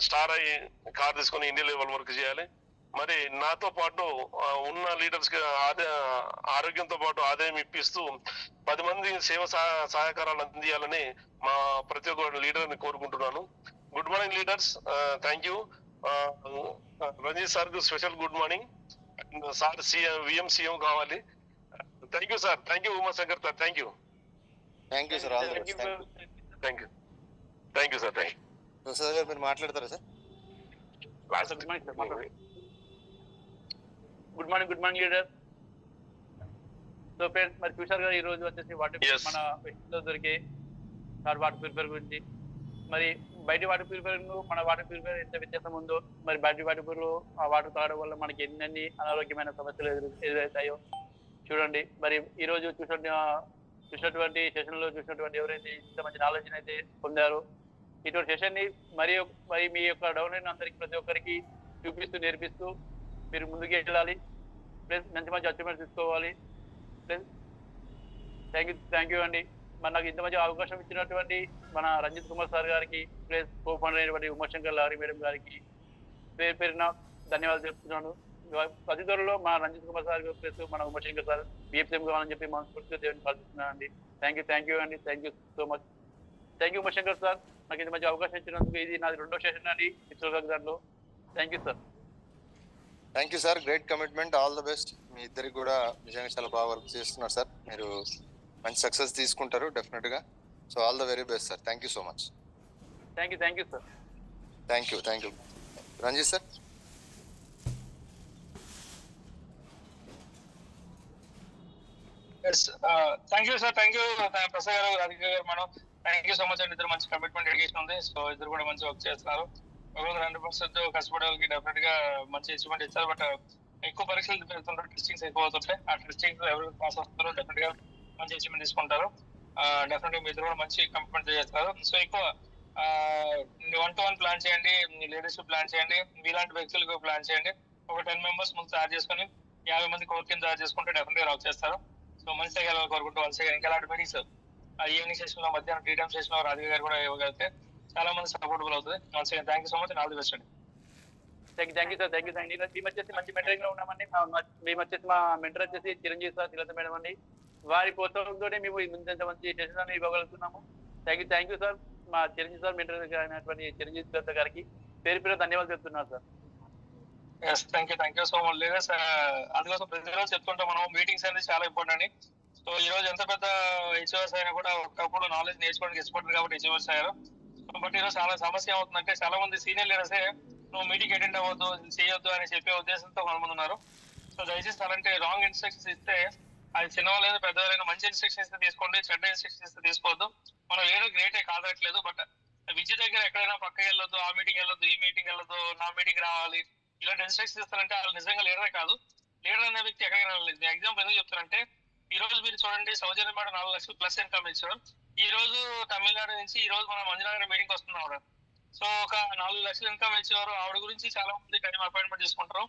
K: స్టార్ అయ్యి కార్ తీసుకొని ఇండియా లెవెల్ వర్క్ చేయాలి. మరి నాతో పాటు ఉన్న లీడర్స్ కి ఆరోగ్యంతో పాటు ఆదాయం ఇప్పిస్తూ 10 మంది సేవ సహకారాలు అందియాలని మా ప్రతి ఒక్క లీడర్ని కోరుకుంటున్నాను. Good morning leaders. Thank you. Ranjith sir కు special good morning. Sir VMCM కావాలి. Thank you sir. Thank you Umashankar sir. Thank you
C: sir. All the best.
K: Thank you sir. Thank you.
C: Prasad garu మీరు మాట్లాడతారా sir?
A: Good morning leader. So friends, మరి చూశారు కదా ఈ రోజు వచ్చేసి మన లో దొరికే వాటర్ ప్యూరిఫైర్ గురించి. మరి బయట వాటర్ ప్యూరిఫైర్ మన వాటర్ ప్యూరిఫైర్ ఎంత వ్యత్యాసం ఉందో, మరి బయట వాటర్ ప్యూరిఫైర్ ఆ వాటర్ తాగడం వల్ల మనకి ఎన్ని అనారోగ్యమైన సమస్యలు ఎదురవుతాయో చూడండి. మరి ఈ రోజు చూసినటువంటి సెషన్ లో చూసినటువంటి ఎవరైతే ఇంత మంచి నాలెడ్జ్ అయితే పొందారో, ఇటువంటి సెషన్ ని మరి మీ యొక్క డౌన్ అయిన అందరికి ప్రతి ఒక్కరికి చూపిస్తూ నేర్పిస్తూ మీరు ముందుకు వెళ్ళాలి. ప్లస్ మంచి అచీవ్మెంట్ తీసుకోవాలి. ప్లస్ థ్యాంక్ యూ అండి. మరి నాకు ఇంత మంచి అవకాశం ఇచ్చినటువంటి మన రంజిత్ కుమార్ సార్ గారికి, ప్లస్ కో ఫౌండర్ అయినటువంటి ఉమాశంకర్ లారీ మేడం గారికి పేరున ధన్యవాదాలు చెప్తున్నాను. అతి త్వరలో మా రంజిత్ కుమార్ సార్ ప్లస్ మన ఉమాశంకర్ సార్ బిఎఫ్ఎం కావాలని చెప్పి మనస్ఫూర్తిగా దేవుని ప్రార్థిస్తున్నాను అండి. థ్యాంక్ యూ అండి. Thank you so much. Thank you Umashankar sir. నాకు ఇంత మంచి అవకాశం ఇచ్చినందుకు. ఇది నాది 2వ సెషన్ అండి దాంట్లో. Thank you sir.
C: Thank you sir. Great commitment. All the best. మీ ఇద్దరికి కూడా నిజంగా చాలా బాగా వర్క్ చేస్తున్నారు సార్. మీరు మంచి సక్సెస్ తీసుకుంటారు డెఫినెట్ గా. So all the very best sir. Thank you so much.
A: Thank you sir.
C: Thank you. Ranjith sir.
D: Thank you sir. Thank you Prasad గారు, రాధిక గారు. మనం థ్యాంక్ యూ సో మచ్ అండి. ఇద్దరు మంచి కమిట్మెంట్ డెడికేషన్ ఉంది. సో ఇద్దరు కూడా మంచి వర్క్ చేస్తున్నారు. 100% కష్టపడే వాళ్ళకి డెఫినెట్ గా మంచి అచీవ్మెంట్ ఇస్తారు. బట్ ఎక్కువ పరీక్షలు పెడుతుంటారు, టెస్టింగ్స్ ఎక్కువ అవుతుంటాయి. ఆ టెస్టింగ్ ఎవరు పాస్ అవుతారో డెఫినెట్ గా మంచి అచీవ్మెంట్ తీసుకుంటారు. డెఫినెట్ గా మీ ఇద్దరు కూడా మంచి కమిట్మెంట్ చేస్తారు. సో ఎక్కువ 1-to-1 ప్లాన్ చేయండి, లీడర్షిప్ ప్లాన్ చేయండి, మీలాంటి వ్యక్తులకు ప్లాన్ చేయండి. ఒక 10 members ముందు తయారు చేసుకొని 50 మంది కోర్ టీమ్ తయారు చేసుకుంటే డెఫినెట్ గా వర్క్ చేస్తారు. సో మంచి తగ్గాలని కోరుకుంటూ వన్స్ అగైన్ ఇంకా అలాంటి మీటింగ్స్ ఈవినింగ్ సెషన్ లో, మధ్యాహ్నం టీ టైమ్ సెషన్ లో రాధిక గారు కూడా ఇవ్వగలిగితే చాలా మంది సపోర్టబుల్ అవుతుంది. Once again thank you so much. All the best అండి.
A: Thank you sir. మేము వచ్చేసి మంచి మెంటరింగ్ లో ఉన్నామండి. మేము వచ్చేసి మా మెంటర్ వచ్చేసి చిరంజీవి సార్, తిలత మేడం అండి. వారి ప్రోత్సాహంతో మేము ఇంత మంచి సెషన్ ఇవ్వగలుగుతున్నాము. Thank you sir. మా చిరంజీవి సార్ మెంటర్ అయినటువంటి చిరంజీవి దత్త గారికి పేరు పేరు ధన్యవాదాలు చెప్తున్నారు sir.
D: Yes thank you so much. లేదా సార్ అందుకోసం ప్రతిరోజు చెప్తుంటాం మనం మీటింగ్స్ అనేది చాలా ఇంపార్టెంట్ అని. సో ఈ రోజు ఎంత పెద్ద హెచ్ఓఎస్ అయినా కూడా ఒకప్పుడు నాలెడ్జ్ నేర్చుకోవడానికి ఇష్టపడ్డారు కాబట్టి హెచ్ఓఎస్ అయ్యారు. బట్ ఈరోజు చాలా సమస్య అవుతుందంటే చాలా మంది సీనియర్ లీడర్సే నువ్వు మీటింగ్ అటెండ్ అవ్వద్దు చేయొద్దు అని చెప్పే ఉద్దేశంతో కొంతమంది ఉన్నారు. సో దయచేసి అలాంటి రాంగ్ ఇన్స్ట్రక్షన్స్ ఇస్తే అది చిన్నవాళ్ళైనా పెద్దవాళ్ళైనా మంచి ఇన్స్ట్రక్షన్స్ ఇస్తే తీసుకోండి, చెడ్డ ఇన్స్ట్రక్షన్స్ ఇస్తే తీసుకోవద్దు. మనం లీడర్ గ్రేటే కాదట్లేదు, బట్ విద్య దగ్గర ఎక్కడైనా పక్కకి వెళ్ళొద్దు, ఆ మీటింగ్ వెళ్ళొద్దు, ఈ మీటింగ్ వెళ్ళొద్దు, నా మీటింగ్ రావాలి ఇలాంటి ఇన్స్ట్రక్షన్స్ ఇస్తారంటే వాళ్ళు నిజంగా లీడరే కాదు. లీడర్ అనే వ్యక్తి ఎక్కడికైనా వెళ్ళలేదు. ఎగ్జాంపుల్ ఎందుకు చెప్తారంటే ఈ రోజు మీరు చూడండి సౌజన్య మేడం 4 లక్షలు ప్లస్ ఇన్కమ్ ఇచ్చారు. ఈ రోజు తమిళనాడు నుంచి ఈ రోజు మన మంజునాథ్ మీటింగ్ వస్తుంది ఆవిడ. సో ఒక 4 లక్షలు ఇన్కమ్ ఇచ్చేవారు ఆవిడ గురించి చాలా మంది టైం అపాయింట్మెంట్ తీసుకుంటారు.